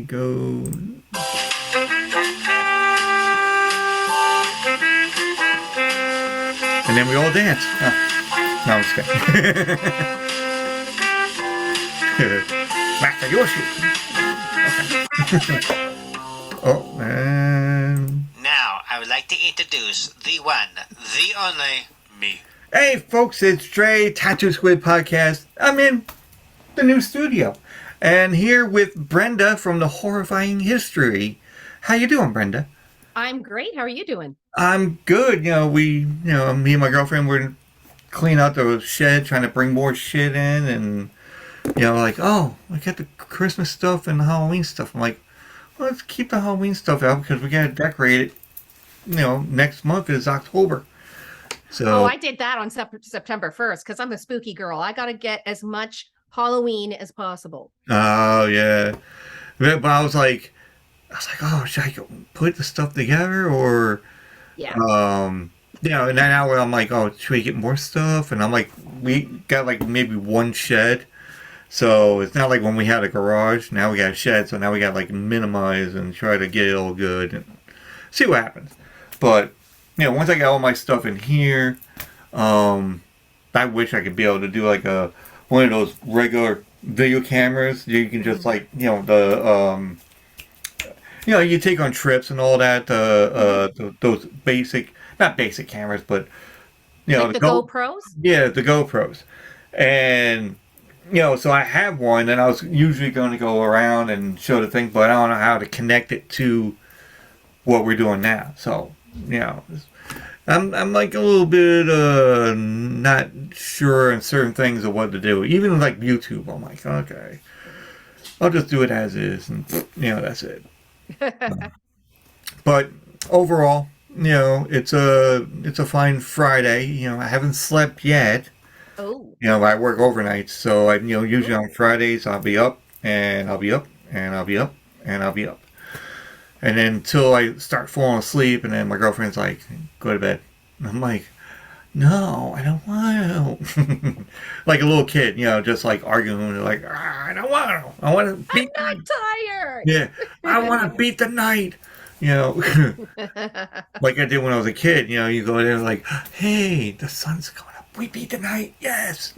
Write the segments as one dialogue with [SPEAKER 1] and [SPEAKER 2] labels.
[SPEAKER 1] go. And then we all dance. Oh. No, I'm just kidding. Master Yoshi. Okay. Oh, and...
[SPEAKER 2] Now, I would like to introduce the one, the only, me.
[SPEAKER 1] Hey, folks, it's Dre, Tattoo Squid Podcast. I'm in the new studio. And here with Brenda from the Horrifying History. How you doing, Brenda?
[SPEAKER 3] I'm great. How are you doing?
[SPEAKER 1] I'm good. Me and my girlfriend were cleaning out the shed, trying to bring more shit in, and oh, I got the Christmas stuff and the Halloween stuff. I'm like, well, let's keep the Halloween stuff out because we gotta decorate it. Next month is October. So
[SPEAKER 3] I did that on September 1st because I'm a spooky girl. I gotta get as much Halloween as possible.
[SPEAKER 1] Oh yeah, but I was like, oh, should I go put the stuff together or?
[SPEAKER 3] Yeah.
[SPEAKER 1] And then now I'm like, oh, should we get more stuff? And I'm like, we got like maybe one shed. So it's not like when we had a garage. Now we got a shed. So now we got like minimize and try to get it all good and see what happens. But, once I got all my stuff in here, I wish I could be able to do like one of those regular video cameras. You can just like, you take on trips and all that, those basic, not basic cameras, but,
[SPEAKER 3] like the GoPros?
[SPEAKER 1] Yeah, the GoPros. And, so I have one, and I was usually going to go around and show the thing, but I don't know how to connect it to what we're doing now. So, I'm like a little bit not sure on certain things of what to do. Even like YouTube, I'm like, okay, I'll just do it as is, and, that's it. But overall, it's a fine Friday. I haven't slept yet.
[SPEAKER 3] Oh.
[SPEAKER 1] I work overnight, so usually on Fridays I'll be up and I'll be up and I'll be up and I'll be up, and then until I start falling asleep, and then my girlfriend's like, "Go to bed." And I'm like, "No, I don't want to." Like a little kid, just like arguing, like, "I don't want to. I want to beat."
[SPEAKER 3] I'm not tired.
[SPEAKER 1] Yeah, I want to beat the night. Like I did when I was a kid. You go there like, "Hey, the sun's going up. We beat the night. Yes."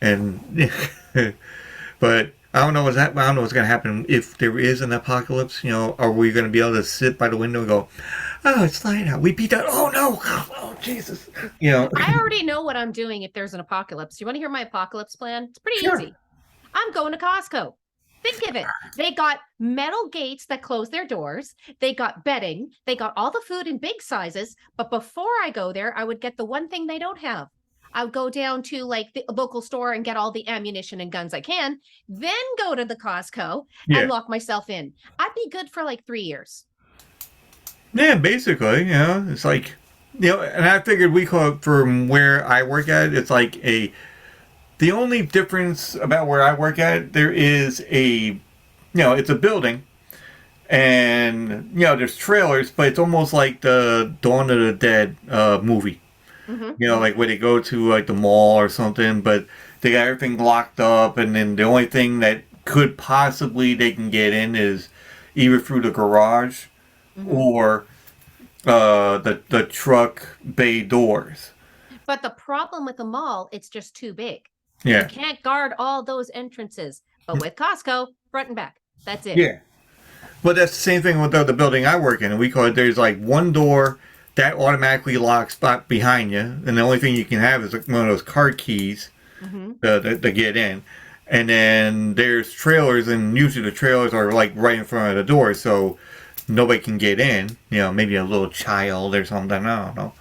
[SPEAKER 1] And but I don't know I don't know what's gonna happen if there is an apocalypse. Are we gonna be able to sit by the window and go, "Oh, it's light out. We beat that. Oh no. Oh Jesus."
[SPEAKER 3] I already know what I'm doing if there's an apocalypse. You want to hear my apocalypse plan? It's pretty easy. I'm going to Costco. Think of it. They got metal gates that close their doors. They got bedding. They got all the food in big sizes. But before I go there, I would get the one thing they don't have. I would go down to like the local store and get all the ammunition and guns I can, then go to the Costco and lock myself in. I'd be good for like 3 years.
[SPEAKER 1] Yeah, basically, it's like, and I figured we call it from where I work at, it's like the only difference about where I work at, there is it's a building, and, there's trailers, but it's almost like the Dawn of the Dead movie.
[SPEAKER 3] Mm-hmm.
[SPEAKER 1] Like where they go to like the mall or something, but they got everything locked up, and then the only thing that could possibly they can get in is either through the garage or the truck bay doors.
[SPEAKER 3] But the problem with the mall, it's just too big.
[SPEAKER 1] Yeah.
[SPEAKER 3] You can't guard all those entrances. But with Costco, front and back. That's it.
[SPEAKER 1] Yeah. But that's the same thing with the building I work in. And we call it, there's like one door that automatically locks spot behind you. And the only thing you can have is like one of those card keys to get in. And then there's trailers, and usually the trailers are like right in front of the door. So nobody can get in. Maybe a little child or something. I don't know.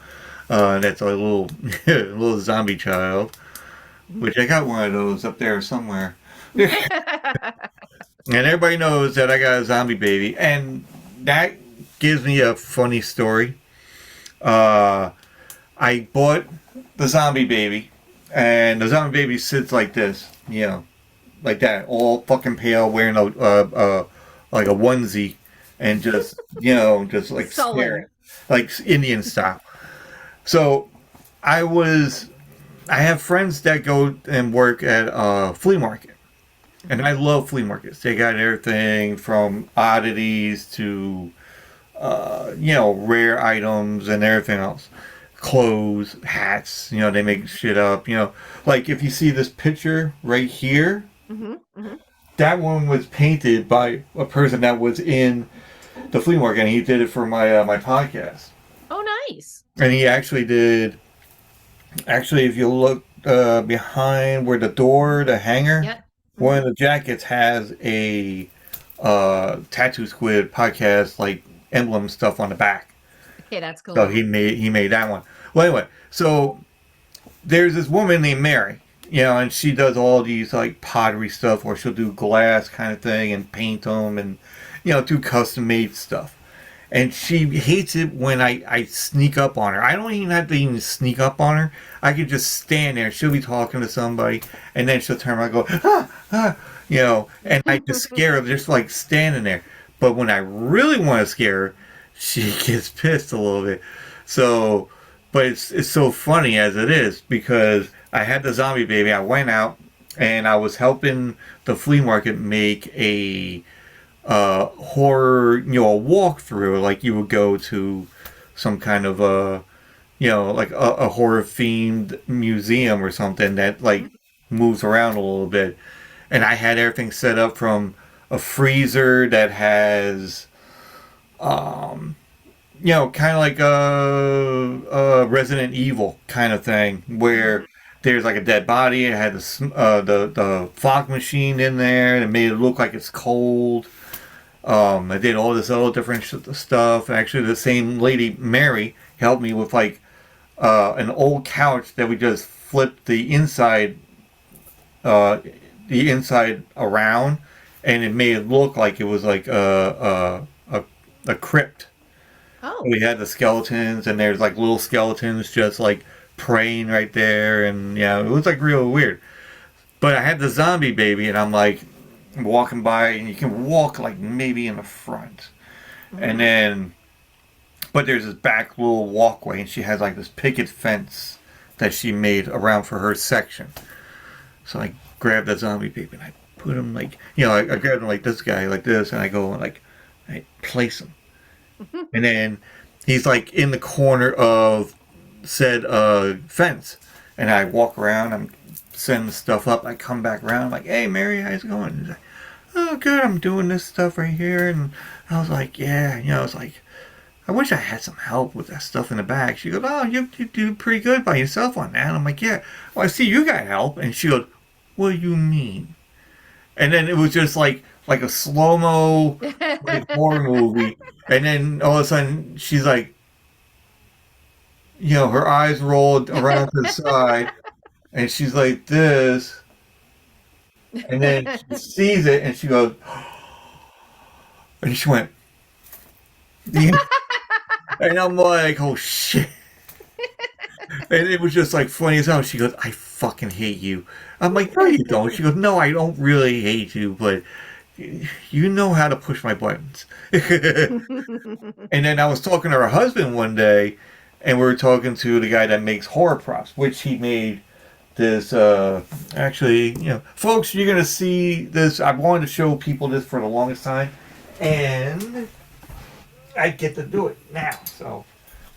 [SPEAKER 1] That's a little little zombie child. Which I got one of those up there somewhere. And everybody knows that I got a zombie baby. And that gives me a funny story. I bought the zombie baby. And the zombie baby sits like this. Like that. All fucking pale, wearing a like a onesie. And just, just like staring. Like Indian style. So, I have friends that go and work at a flea market. And I love flea markets. They got everything from oddities to, rare items and everything else. Clothes, hats, they make shit up. Like if you see this picture right here,
[SPEAKER 3] Mm-hmm. Mm-hmm.
[SPEAKER 1] that one was painted by a person that was in the flea market, and he did it for my podcast.
[SPEAKER 3] Oh, nice.
[SPEAKER 1] And he actually did. Actually, if you look behind where the hanger,
[SPEAKER 3] Yep.
[SPEAKER 1] one of the jackets has a tattoo squid podcast like emblem stuff on the back.
[SPEAKER 3] Okay, that's cool.
[SPEAKER 1] So he made that one. Well, anyway, so there's this woman named Mary, and she does all these like pottery stuff, or she'll do glass kind of thing and paint them, and do custom made stuff. And she hates it when I sneak up on her. I don't even have to even sneak up on her. I could just stand there. She'll be talking to somebody, and then she'll turn around and go, and I just scare her just like standing there. But when I really want to scare her, she gets pissed a little bit. So, but it's so funny as it is, because I had the zombie baby. I went out and I was helping the flea market make a horror, a walkthrough, like you would go to some kind of like a horror themed museum or something that like moves around a little bit. And I had everything set up from a freezer that has, kind of like a Resident Evil kind of thing, where there's like a dead body. It had the fog machine in there, and it made it look like it's cold. I did all this other different stuff. Actually, the same lady, Mary, helped me with like an old couch that we just flipped the inside around, and it made it look like it was like a crypt.
[SPEAKER 3] Oh.
[SPEAKER 1] We had the skeletons, and there's like little skeletons just like praying right there, and it was like real weird. But I had the zombie baby, and I'm like walking by, and you can walk like maybe in the front, and then but there's this back little walkway, and she has like this picket fence that she made around for her section. So I grabbed the zombie baby and I put him like, I grabbed him like this guy, like this, and I go and like I place him, and then he's like in the corner of said fence, and I walk around, I'm setting stuff up, I come back around, I'm like, hey Mary, how's it going? He's like, oh good, I'm doing this stuff right here. And I was like, yeah, I was like, I wish I had some help with that stuff in the back. She goes, oh, you do pretty good by yourself on that. And I'm like, yeah, well I see you got help. And she goes, what do you mean? And then it was just like a slow-mo like horror movie. And then all of a sudden she's like, her eyes rolled around to the side, and she's like this, and then she sees it, and she goes, and she went, and I'm like, oh shit. And it was just like funny as hell. She goes, I fucking hate you. I'm like, no you don't. She goes, no, I don't really hate you, but you know how to push my buttons. And then I was talking to her husband one day, and we were talking to the guy that makes horror props, which he made this, actually, folks, you're going to see this. I wanted to show people this for the longest time, and I get to do it now, so,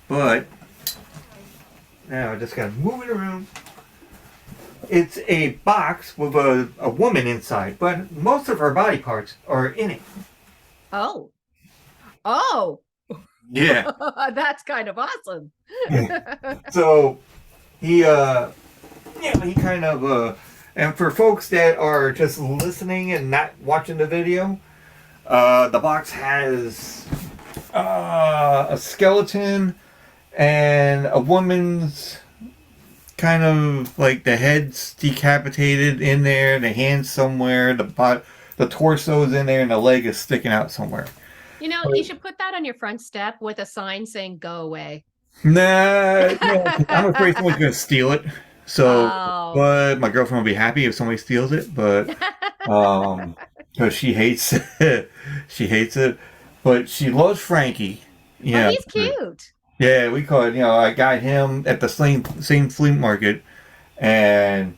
[SPEAKER 1] but now I just got to move it around. It's a box with a woman inside, but most of her body parts are in it.
[SPEAKER 3] Oh.
[SPEAKER 1] Yeah.
[SPEAKER 3] That's kind of awesome.
[SPEAKER 1] So he he kind of and for folks that are just listening and not watching the video, the box has a skeleton and a woman's kind of like the head's decapitated in there, the hand's somewhere, the torso's in there, and the leg is sticking out somewhere.
[SPEAKER 3] You should put that on your front step with a sign saying "Go away."
[SPEAKER 1] Nah, I'm afraid someone's gonna steal it. So, but my girlfriend will be happy if somebody steals it. But because she hates it, she hates it. But she loves Frankie.
[SPEAKER 3] Yeah, he's cute.
[SPEAKER 1] Yeah, we call it. I got him at the same flea market, and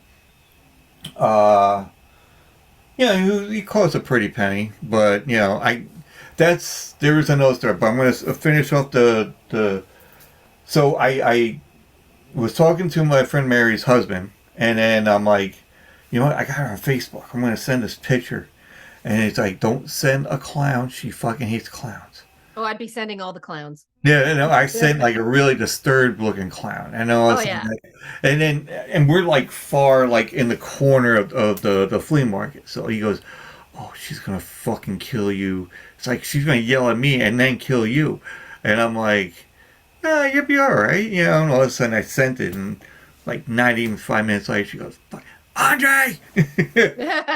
[SPEAKER 1] he calls a pretty penny, but there's another story. But I'm gonna finish off the. So I was talking to my friend Mary's husband, and then I'm like, you know what? I got her on Facebook. I'm gonna send this picture, and he's like, don't send a clown. She fucking hates clowns.
[SPEAKER 3] Oh, I'd be sending all the clowns.
[SPEAKER 1] Yeah, I sent like a really disturbed looking clown, and I was
[SPEAKER 3] Yeah.
[SPEAKER 1] like, and we're like far like in the corner of the flea market. So he goes, "Oh, she's gonna fucking kill you." It's like she's gonna yell at me and then kill you, and I'm like, "Nah, you'll be all right." And all of a sudden I sent it, and like not even 5 minutes later, she goes, "Andre,"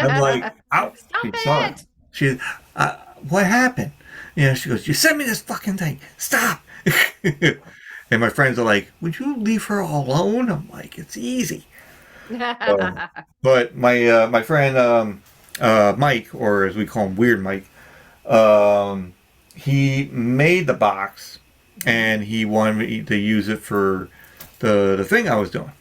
[SPEAKER 1] I'm like, "Ow!"
[SPEAKER 3] Stop
[SPEAKER 1] She saw
[SPEAKER 3] it!
[SPEAKER 1] She, what happened? She goes, "You sent me this fucking thing. Stop." And my friends are like, "Would you leave her alone?" I'm like, "It's easy." But my friend Mike, or as we call him, Weird Mike, he made the box, and he wanted me to use it for the thing I was doing.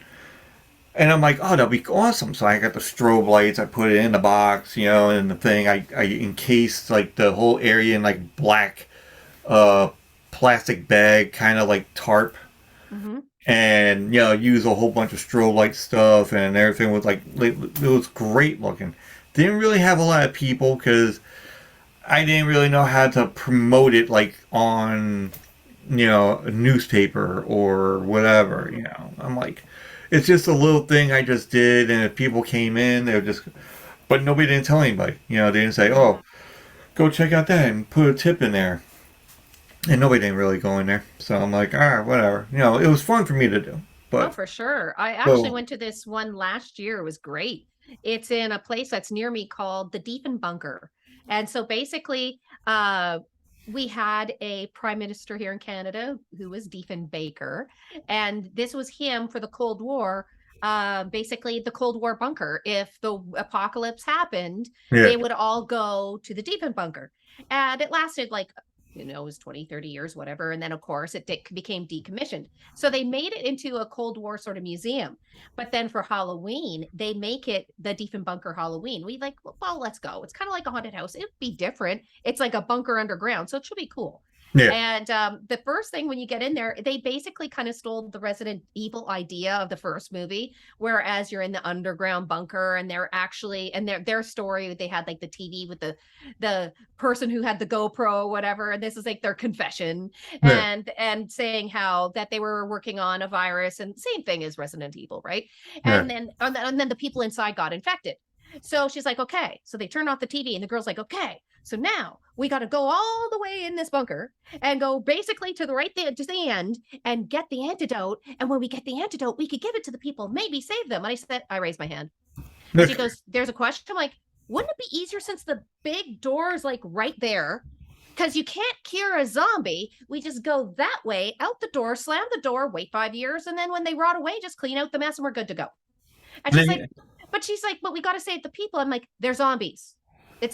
[SPEAKER 1] And I'm like, "Oh, that'll be awesome." So I got the strobe lights. I put it in the box, and the thing. I encased like the whole area in like black plastic bag, kind of like tarp.
[SPEAKER 3] Mm-hmm.
[SPEAKER 1] And use a whole bunch of strobe light stuff, and everything was like, it was great looking. Didn't really have a lot of people because I didn't really know how to promote it like on a newspaper or whatever. I'm like, it's just a little thing I just did, and if people came in, they would just, but nobody didn't tell anybody. They didn't say, "Oh, go check out that and put a tip in there." And nobody didn't really go in there. So I'm like, all right, whatever. It was fun for me to do.
[SPEAKER 3] Oh,
[SPEAKER 1] But
[SPEAKER 3] for sure. I actually
[SPEAKER 1] so,
[SPEAKER 3] went to this one last year. It was great. It's in a place that's near me called the Bunker. And so basically, we had a prime minister here in Canada who was Baker. And this was him for the Cold War. Basically the Cold War bunker. If the apocalypse happened,
[SPEAKER 1] yeah,
[SPEAKER 3] they would all go to the Bunker. And it lasted like it was 20, 30 years, whatever. And then, of course, it became decommissioned. So they made it into a Cold War sort of museum. But then for Halloween, they make it the Bunker Halloween. We like, well, let's go. It's kind of like a haunted house. It'd be different. It's like a bunker underground. So it should be cool.
[SPEAKER 1] yeah,
[SPEAKER 3] And the first thing when you get in there, they basically kind of stole the Resident Evil idea of the first movie, whereas you're in the underground bunker, and they're actually, and their story, they had like the TV with the person who had the GoPro or whatever, and this is like their confession,
[SPEAKER 1] yeah,
[SPEAKER 3] and saying how that they were working on a virus, and same thing as Resident Evil, right?
[SPEAKER 1] yeah.
[SPEAKER 3] And then the people inside got infected. So she's like, okay. So they turn off the TV, and the girl's like, okay. So now we got to go all the way in this bunker and go basically to the right there to the end and get the antidote. And when we get the antidote, we could give it to the people, maybe save them. And I raised my hand. And she goes, "There's a question." I'm like, wouldn't it be easier since the big door is like right there? Because you can't cure a zombie. We just go that way, out the door, slam the door, wait 5 years, and then when they rot away, just clean out the mess and we're good to go. And she's like, but we got to save the people. I'm like, they're zombies.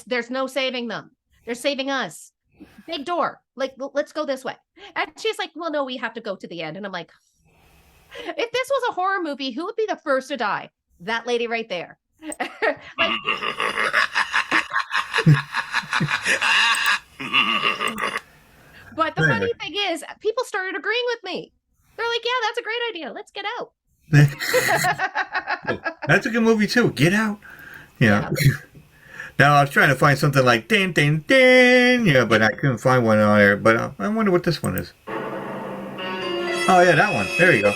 [SPEAKER 3] There's no saving them. They're saving us. Big door. Like, let's go this way. And she's like, well, no, we have to go to the end. And I'm like, if this was a horror movie, who would be the first to die? That lady right there. Like, but the funny thing is, people started agreeing with me. They're like, yeah, that's a great idea. Let's get out.
[SPEAKER 1] That's a good movie too. Get Out. Yeah. Now I was trying to find something like "din din din," but I couldn't find one on there. But I wonder what this one is. Oh yeah, that one. There you go.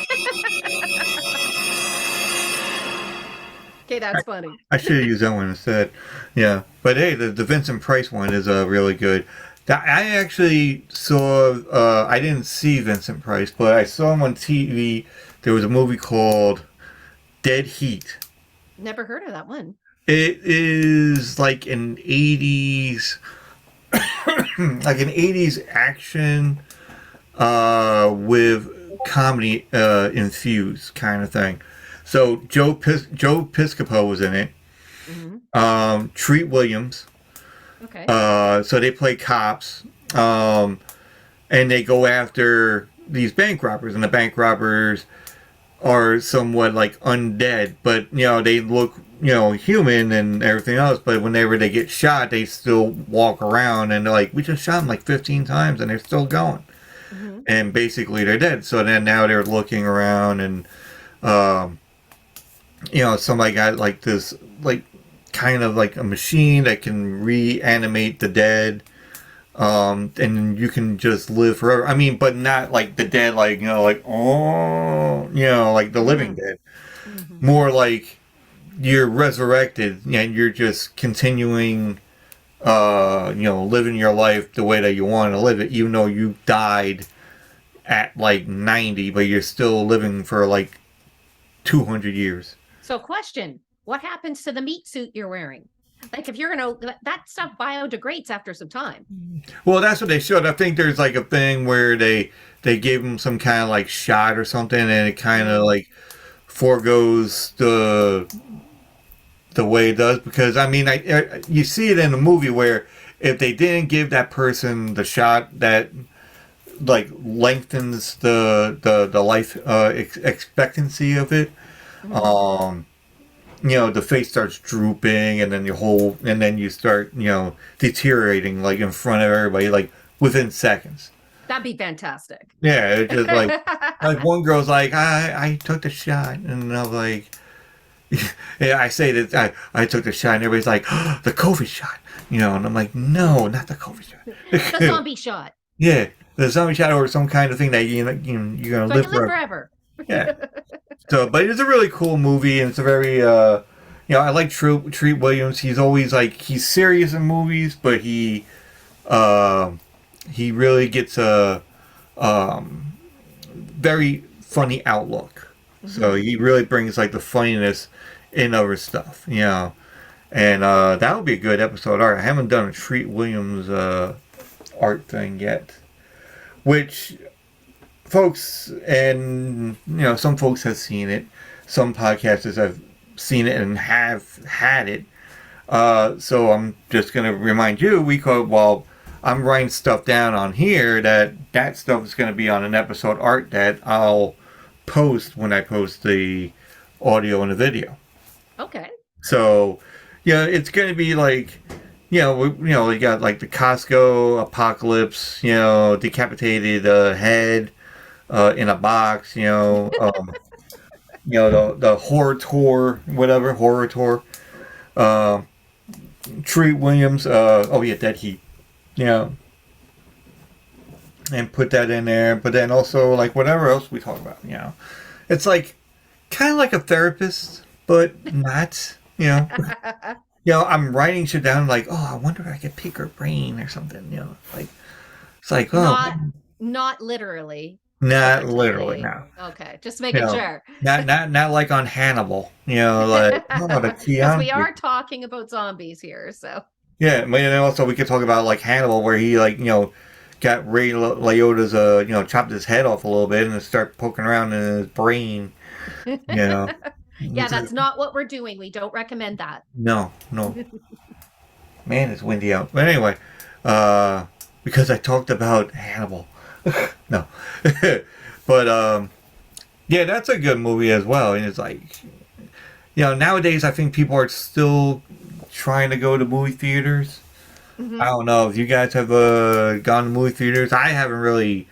[SPEAKER 3] Okay, that's funny.
[SPEAKER 1] I should have used that one instead. Yeah, but hey, the Vincent Price one is really good. I actually saw. I didn't see Vincent Price, but I saw him on TV. There was a movie called Dead Heat.
[SPEAKER 3] Never heard of that one.
[SPEAKER 1] It is like an 80s like an 80s action with comedy infused kind of thing. So Joe Piscopo was in it.
[SPEAKER 3] Mm-hmm.
[SPEAKER 1] Treat Williams.
[SPEAKER 3] Okay.
[SPEAKER 1] So they play cops, and they go after these bank robbers, and the bank robbers are somewhat like undead, but they look human and everything else. But whenever they get shot, they still walk around and they're like, we just shot them like 15 times and they're still going. And basically they're dead. So then now they're looking around and somebody got like this like kind of like a machine that can reanimate the dead. And you can just live forever. I mean, but not like the dead, like like like the living dead. More like you're resurrected and you're just continuing, living your life the way that you want to live it, even though you died at like 90, but you're still living for like 200 years.
[SPEAKER 3] So, question: what happens to the meat suit you're wearing? Like, if you're that stuff biodegrades after some time.
[SPEAKER 1] Well, that's what they showed. I think there's like a thing where they gave him some kind of like shot or something, and it kind of like foregoes the way it does, because I mean, you see it in the movie where if they didn't give that person the shot that like lengthens the life expectancy of it, the face starts drooping, and then you start, deteriorating like in front of everybody, like within seconds.
[SPEAKER 3] That'd be fantastic.
[SPEAKER 1] Yeah, it's just like one girl's like, I took the shot, and I'm like, yeah, I say that I took the shot, and everybody's like, oh, the COVID shot, and I'm like, no, not the COVID shot.
[SPEAKER 3] The zombie shot.
[SPEAKER 1] Yeah, the zombie shot, or some kind of thing that you're gonna live
[SPEAKER 3] forever.
[SPEAKER 1] Yeah. So, but it's a really cool movie, and it's a very, I like Treat Williams. He's always like, he's serious in movies, but he really gets a very funny outlook. So he really brings like the funniness in other stuff, and that would be a good episode art. I haven't done a Treat Williams art thing yet, which folks, and some folks have seen it, some podcasters have seen it and have had it, so I'm just going to remind you, while I'm writing stuff down on here, that stuff is going to be on an episode art that I'll post when I post the audio and the video.
[SPEAKER 3] Okay.
[SPEAKER 1] So it's going to be like, we got like the Costco apocalypse, decapitated head in a box, the horror tour, Treat Williams, Dead Heat, and put that in there. But then also like whatever else we talk about, it's like kind of like a therapist, but not, I'm writing shit down like, oh, I wonder if I could pick her brain or something, like it's like, oh,
[SPEAKER 3] not literally.
[SPEAKER 1] Not literally, no.
[SPEAKER 3] Okay, just making sure.
[SPEAKER 1] Not like on Hannibal, like the
[SPEAKER 3] Keanu. We are talking about zombies here, so.
[SPEAKER 1] Yeah, and also we could talk about like Hannibal, where he like got Ray Liotta's chopped his head off a little bit and start poking around in his brain, Yeah,
[SPEAKER 3] that's not what we're doing. We don't recommend that.
[SPEAKER 1] No. Man, it's windy out. But anyway, because I talked about Hannibal. No. But that's a good movie as well. And it's like, nowadays I think people are still trying to go to movie theaters. I don't know if you guys have gone to movie theaters. I haven't really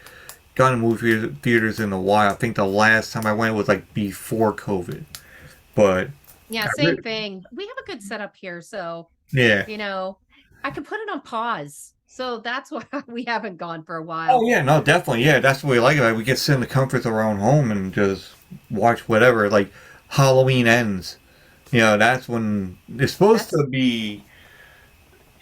[SPEAKER 1] gone to movie theaters in a while. I think the last time I went was like before COVID. But
[SPEAKER 3] yeah, same thing. We have a good setup here, so
[SPEAKER 1] yeah,
[SPEAKER 3] I can put it on pause. So that's why we haven't gone for a while.
[SPEAKER 1] Oh yeah, no, definitely. Yeah, that's what we like about it. We get to sit in the comforts of our own home and just watch whatever. Like Halloween ends. That's when it's supposed to be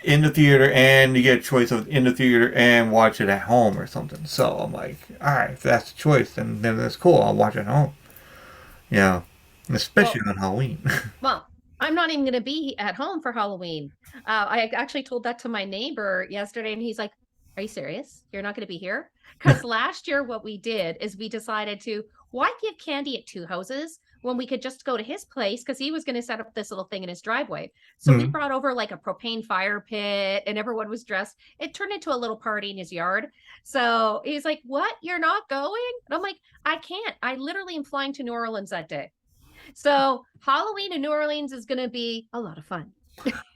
[SPEAKER 1] in the theater, and you get a choice of in the theater and watch it at home or something. So I'm like, all right, if that's the choice, then that's cool. I'll watch it at home. Especially on Halloween.
[SPEAKER 3] Well, I'm not even going to be at home for Halloween. I actually told that to my neighbor yesterday, and he's like, are you serious? You're not going to be here? Because last year what we did is we decided to, why give candy at two houses when we could just go to his place because he was going to set up this little thing in his driveway. So we
[SPEAKER 1] Mhm.
[SPEAKER 3] brought over like a propane fire pit and everyone was dressed. It turned into a little party in his yard. So he's like, "What? You're not going?" And I'm like, "I can't. I literally am flying to New Orleans that day." So Halloween in New Orleans is going to be a lot of fun.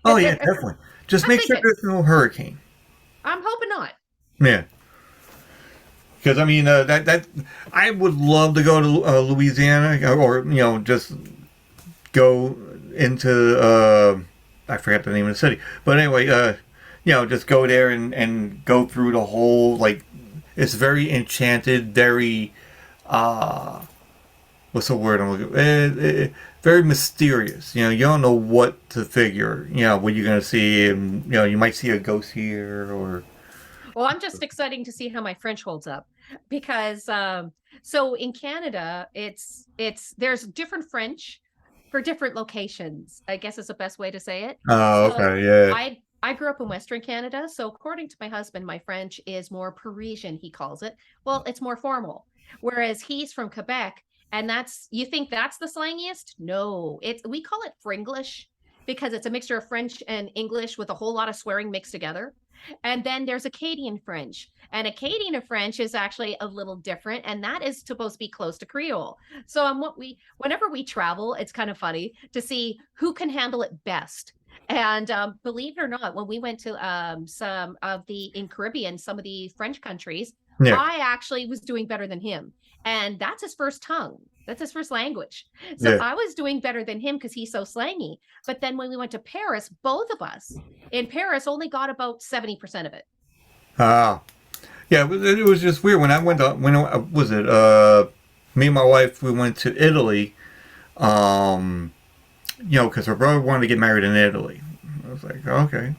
[SPEAKER 1] Oh yeah, definitely. Just
[SPEAKER 3] I'm
[SPEAKER 1] make sure
[SPEAKER 3] thinking,
[SPEAKER 1] there's no hurricane.
[SPEAKER 3] I'm hoping not.
[SPEAKER 1] Yeah. Because I mean, that I would love to go to Louisiana, or just go into I forgot the name of the city, but anyway, just go there and go through the whole, like, it's very enchanted, very what's the word I'm looking? Very mysterious. You don't know what to figure. What you're gonna see, and you might see a ghost here, or
[SPEAKER 3] Well, I'm just excited to see how my French holds up because so in Canada, there's different French for different locations, I guess is the best way to say it.
[SPEAKER 1] oh,
[SPEAKER 3] So
[SPEAKER 1] okay, yeah,
[SPEAKER 3] I grew up in Western Canada, so according to my husband, my French is more Parisian, he calls it. Well, it's more formal. Whereas he's from Quebec, and you think that's the slangiest? No, we call it Fringlish because it's a mixture of French and English with a whole lot of swearing mixed together. And then there's Acadian French. And Acadian French is actually a little different, and that is supposed to be close to Creole. So whenever we travel, it's kind of funny to see who can handle it best. And believe it or not, when we went to some of in Caribbean, some of the French countries,
[SPEAKER 1] yeah,
[SPEAKER 3] I actually was doing better than him. And that's his first tongue. That's his first language. So
[SPEAKER 1] yeah.
[SPEAKER 3] I was doing better than him because he's so slangy. But then when we went to Paris, both of us in Paris only got about 70% of it.
[SPEAKER 1] Ah, yeah. It was just weird when I went to was it me and my wife, we went to Italy. Because her brother wanted to get married in Italy. I was like, okay,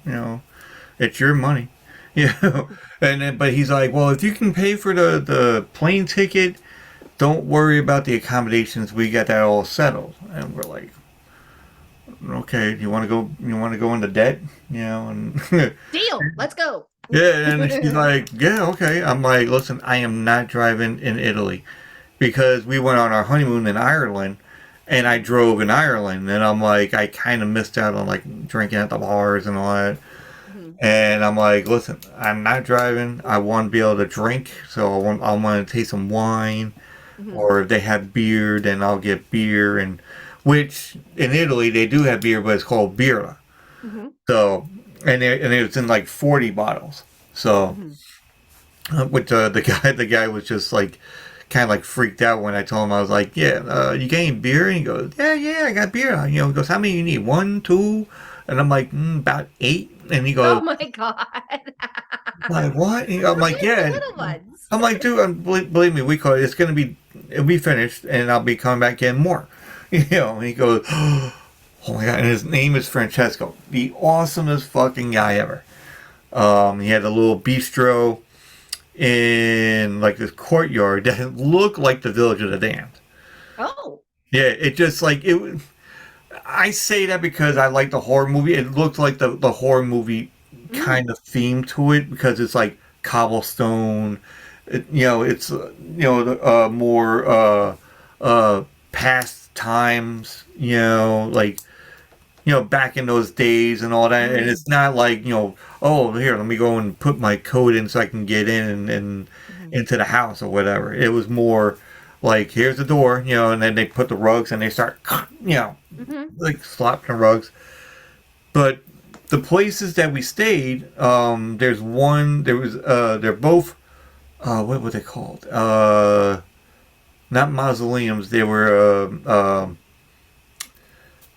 [SPEAKER 1] it's your money, And then, but he's like, well, if you can pay for the plane ticket, don't worry about the accommodations. We got that all settled. And we're like, okay, you want to go? You want to go into debt? And
[SPEAKER 3] Deal. Let's go.
[SPEAKER 1] yeah. And she's like, yeah, okay. I'm like, listen, I am not driving in Italy because we went on our honeymoon in Ireland. And I drove in Ireland, and I'm like, I kind of missed out on like drinking at the bars and all that. Mm-hmm. And I'm like, listen, I'm not driving. I want to be able to drink, so I want to taste some wine, mm-hmm. or if they have beer, then I'll get beer. And which in Italy they do have beer, but it's called birra. Mm-hmm. So and it's in like 40 bottles. So, mm-hmm. Which the guy was just like, kind of like freaked out when I told him. I was like, yeah, you getting beer? And he goes, yeah, I got beer. He goes, how many you need? 1, 2? And I'm like, about 8. And he goes,
[SPEAKER 3] oh my God.
[SPEAKER 1] like, what? And I'm like, yeah.
[SPEAKER 3] Little ones.
[SPEAKER 1] I'm like, dude, believe me, it'll be finished, and I'll be coming back getting more. And he goes, oh my God. And his name is Francesco, the awesomest fucking guy ever. He had a little bistro in like this courtyard that looked like the Village of the Damned.
[SPEAKER 3] Oh.
[SPEAKER 1] Yeah, it just like it. I say that because I like the horror movie. It looked like the horror movie kind of theme to it because it's like cobblestone. It's more past times. Back in those days and all that. And it's not like, oh, here, let me go and put my code in so I can get in and into the house or whatever. It was more like, here's the door, and then they put the rugs and they start, like slapping the rugs. But the places that we stayed, they're both, what were they called? Not mausoleums, they were,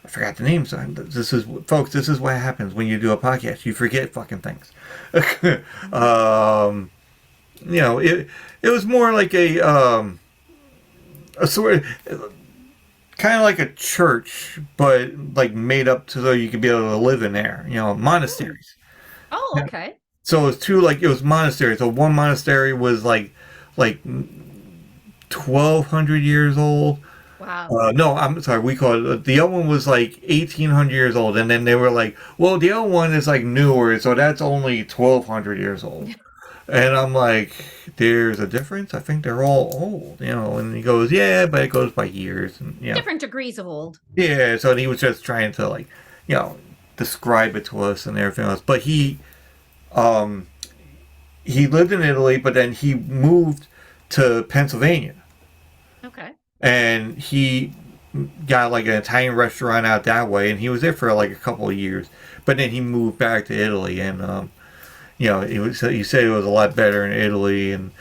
[SPEAKER 1] I forgot the names. This is what happens when you do a podcast. You forget fucking things. It was more like a sort of kind of like a church, but like made up so you could be able to live in there. Monasteries.
[SPEAKER 3] Oh, okay.
[SPEAKER 1] So it was monasteries. So one monastery was like 1,200 years old.
[SPEAKER 3] Wow.
[SPEAKER 1] No, I'm sorry. We call it, the other one was like 1,800 years old, and then they were like, well, the other one is like newer, so that's only 1,200 years old. And I'm like, there's a difference. I think they're all old, And he goes, yeah, but it goes by years, and
[SPEAKER 3] Different degrees of old.
[SPEAKER 1] yeah. So he was just trying to like, you know, describe it to us and everything else. But um, he lived in Italy, but then he moved to Pennsylvania,
[SPEAKER 3] Okay.
[SPEAKER 1] and he got like an Italian restaurant out that way, and he was there for like a couple of years. But then he moved back to Italy, and he said it was a lot better in Italy, and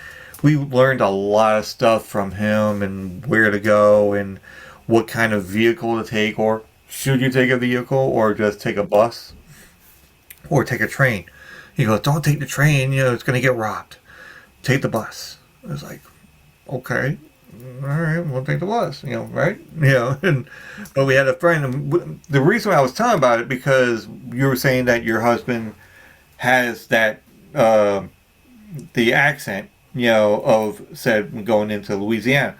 [SPEAKER 1] we learned a lot of stuff from him and where to go and what kind of vehicle to take, or should you take a vehicle or just take a bus or take a train. He goes, don't take the train, it's going to get robbed. Take the bus. I was like, okay, all right, we'll take the bus, right? And but we had a friend, and the reason I was telling about it because you were saying that your husband has that the accent, of said going into Louisiana.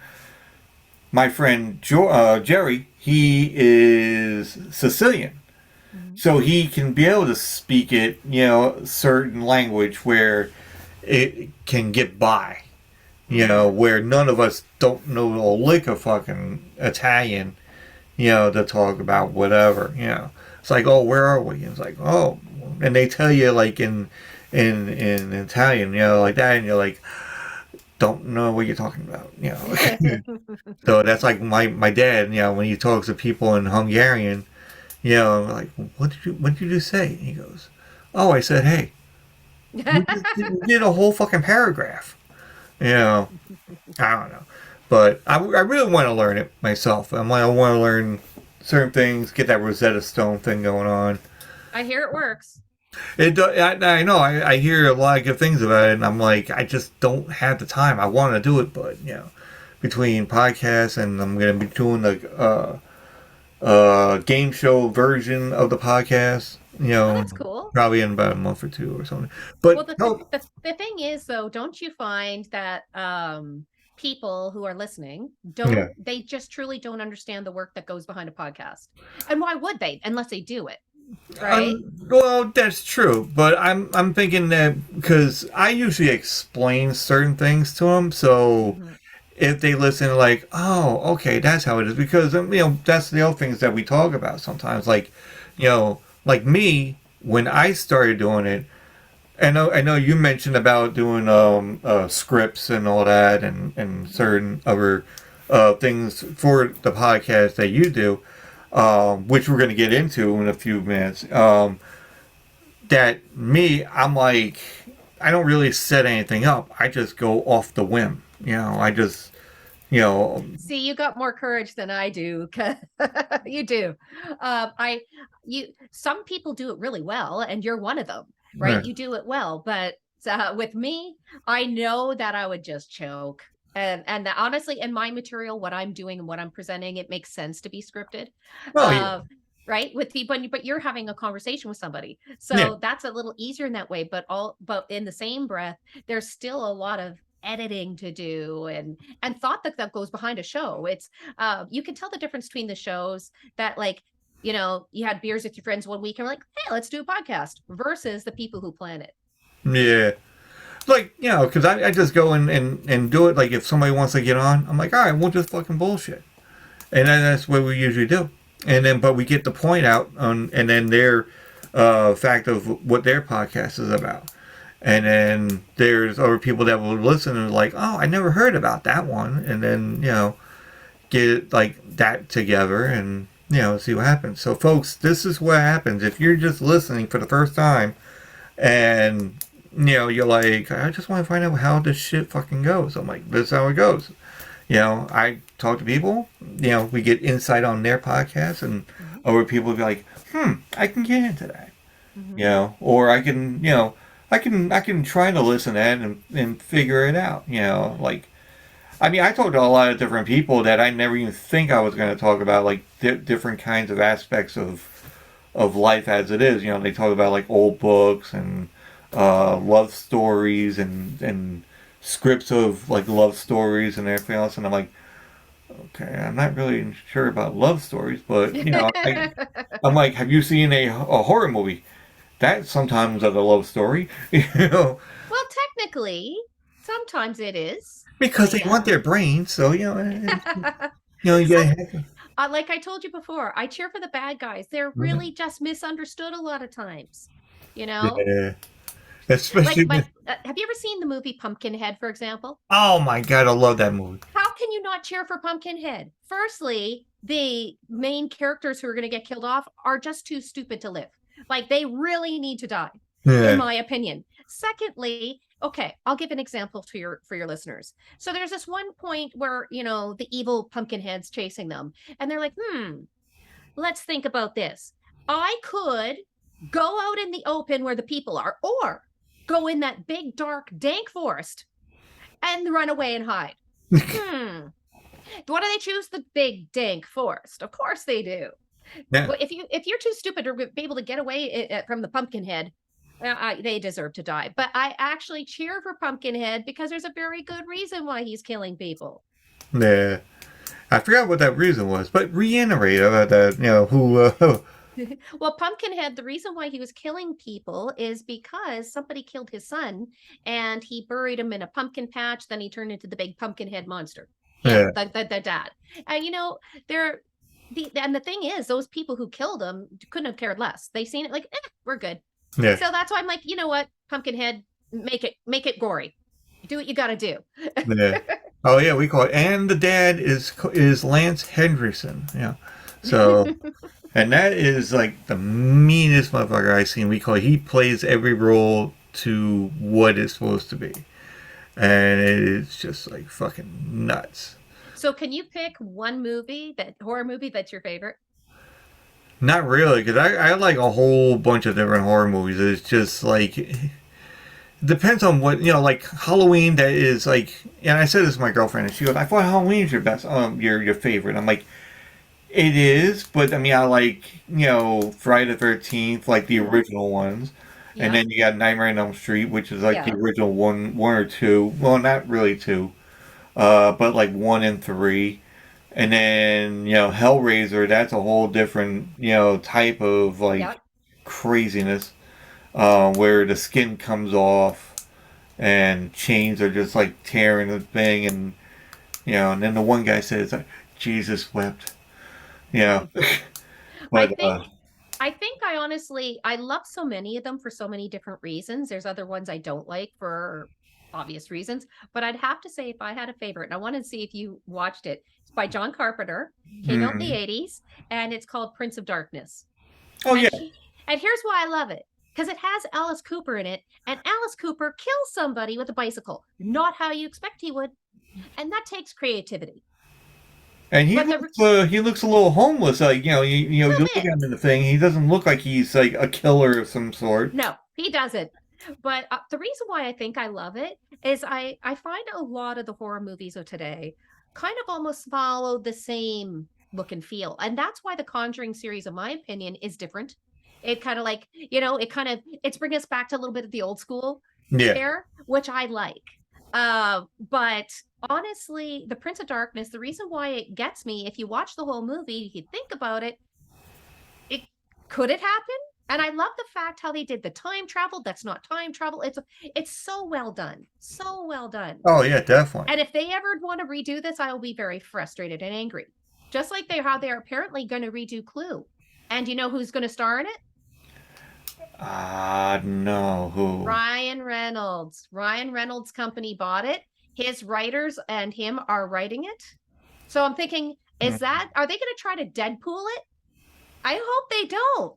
[SPEAKER 1] My friend Jerry, he is Sicilian, so he can be able to speak it, certain language where it can get by, where none of us don't know a lick of fucking Italian, to talk about whatever, It's like, oh, where are we? And it's like, oh, and they tell you like in Italian, like that, and you're like, don't know what you're talking about, So that's like my dad, when he talks to people in Hungarian, I'm like, what did you just say? And he goes, oh, I said, hey. We did a whole fucking paragraph. I don't know, but I really want to learn it myself. I want to learn certain things, get that Rosetta Stone thing going on.
[SPEAKER 3] I hear it works.
[SPEAKER 1] I know. I hear a lot of good things about it, and I'm like, I just don't have the time. I want to do it, but between podcasts and I'm going to be doing the game show version of the podcast.
[SPEAKER 3] That's cool.
[SPEAKER 1] Probably in about a month or two or something. But
[SPEAKER 3] well, the thing is, though, don't you find that people who are listening they just truly don't understand the work that goes behind a podcast, and why would they unless they do it? Right.
[SPEAKER 1] Well, that's true, but I'm thinking that because I usually explain certain things to them, so if they listen, like, oh, okay, that's how it is, because that's the other things that we talk about sometimes, like, like me when I started doing it. I know you mentioned about doing scripts and all that, and certain other things for the podcast that you do. Which we're going to get into in a few minutes. That me, I'm like, I don't really set anything up. I just go off the whim. I just,
[SPEAKER 3] See, you got more courage than I do. You do. Some people do it really well, and you're one of them, right?
[SPEAKER 1] Right.
[SPEAKER 3] You do it well, but with me, I know that I would just choke. And honestly, in my material, what I'm doing and what I'm presenting, it makes sense to be scripted. Right, but you're having a conversation with somebody, so that's a little easier in that way. But in the same breath, there's still a lot of editing to do and thought that goes behind a show. It's you can tell the difference between the shows that, like, you had beers with your friends one week and like, hey, let's do a podcast, versus the people who plan it.
[SPEAKER 1] Yeah. Like, because I just go and do it. Like, if somebody wants to get on, I'm like, all right, we'll just fucking bullshit. And then that's what we usually do. And then, but we get the point out and then their fact of what their podcast is about. And then there's other people that will listen and like, oh, I never heard about that one. And then, get it like that together and, see what happens. So, folks, this is what happens. If you're just listening for the first time and you're like, I just want to find out how this shit fucking goes. I'm like, this is how it goes. I talk to people, we get insight on their podcast, and other people be like, I can get into that. Or I can, I can try to listen to that and figure it out. Like, I mean, I talk to a lot of different people that I never even think I was going to talk about, like different kinds of aspects of life as it is. They talk about like old books and love stories and scripts of like love stories and everything else, and I'm like, okay, I'm not really sure about love stories, but I'm like, have you seen a horror movie? That sometimes is a love story,
[SPEAKER 3] Well, Technically, sometimes it is.
[SPEAKER 1] Because they want their brains, so you
[SPEAKER 3] So,
[SPEAKER 1] gotta have
[SPEAKER 3] like I told you before, I cheer for the bad guys. They're
[SPEAKER 1] to.
[SPEAKER 3] really just misunderstood a lot of times. You know,
[SPEAKER 1] Yeah. Especially
[SPEAKER 3] like
[SPEAKER 1] with,
[SPEAKER 3] have you ever seen the movie Pumpkinhead, for example?
[SPEAKER 1] oh my god, I love that movie.
[SPEAKER 3] How can you not cheer for Pumpkinhead? Firstly, the main characters who are going to get killed off are just too stupid to live. Like they really need to die, in
[SPEAKER 1] Yeah.
[SPEAKER 3] my opinion. Secondly, okay, I'll give an example to your for your listeners. So there's this one point where, the evil Pumpkinhead's chasing them, and they're like, let's think about this. I could go out in the open where the people are, or go in that big, dark, dank forest and run away and hide. Why do they choose the big, dank forest? Of course they do.
[SPEAKER 1] Yeah.
[SPEAKER 3] Well, if you're too stupid to be able to get away from the Pumpkinhead, they deserve to die. But I actually cheer for Pumpkinhead because there's a very good reason why he's killing people.
[SPEAKER 1] Yeah. I forgot what that reason was, but reiterate about that,
[SPEAKER 3] Well, Pumpkinhead, the reason why he was killing people is because somebody killed his son and he buried him in a pumpkin patch. Then he turned into the big Pumpkinhead monster.
[SPEAKER 1] Yeah.
[SPEAKER 3] The dad. And and the thing is, those people who killed him couldn't have cared less. They seen it like, we're good.
[SPEAKER 1] Yeah.
[SPEAKER 3] So that's why I'm like, you know what, Pumpkinhead, make it gory. Do what you got to do.
[SPEAKER 1] Yeah. Oh yeah, we call it. And the dad is Lance Henderson. Yeah. So, and that is like the meanest motherfucker I've seen. He plays every role to what it's supposed to be, and it's just like fucking nuts.
[SPEAKER 3] So can you pick one horror movie that's your favorite?
[SPEAKER 1] Not really, because I like a whole bunch of different horror movies. It's just like depends on what like Halloween. That is like, and I said this to my girlfriend, and she goes, "I thought Halloween's your best, your favorite." I'm like, it is, but I mean, I like Friday the 13th, like the original ones, and then you got Nightmare on Elm Street, which is like the original one or two. Well, not really two, but like 1 and 3, and then Hellraiser. That's a whole different type of like craziness. Where the skin comes off and chains are just like tearing the thing, and and then the one guy says, "Jesus wept." But
[SPEAKER 3] I think I honestly I love so many of them for so many different reasons. There's other ones I don't like for obvious reasons, but I'd have to say if I had a favorite, and I want to see if you watched it. It's by John Carpenter, came out in the 80s, and it's called Prince of Darkness.
[SPEAKER 1] Oh yeah.
[SPEAKER 3] And here's why I love it. Because it has Alice Cooper in it, and Alice Cooper kills somebody with a bicycle. Not how you expect he would. And that takes creativity.
[SPEAKER 1] And he looks a little homeless. Like, you look at him in the thing, he doesn't look like he's like a killer of some sort.
[SPEAKER 3] No, he doesn't. But the reason why I think I love it is I find a lot of the horror movies of today kind of almost follow the same look and feel. And that's why the Conjuring series, in my opinion, is different. It kind of like, it's bringing us back to a little bit of the old school there, which I like. But honestly, the Prince of Darkness, the reason why it gets me, if you watch the whole movie, if you think about it, could it happen? And I love the fact how they did the time travel. That's not time travel. It's so well done. So well done.
[SPEAKER 1] Oh yeah, definitely.
[SPEAKER 3] And if they ever want to redo this, I will be very frustrated and angry. Just like how they're apparently going to redo Clue. And you know who's going to star in it?
[SPEAKER 1] No, who?
[SPEAKER 3] Ryan Reynolds. Ryan Reynolds' company bought it. His writers and him are writing it. So I'm thinking, are they going to try to Deadpool it? I hope they don't.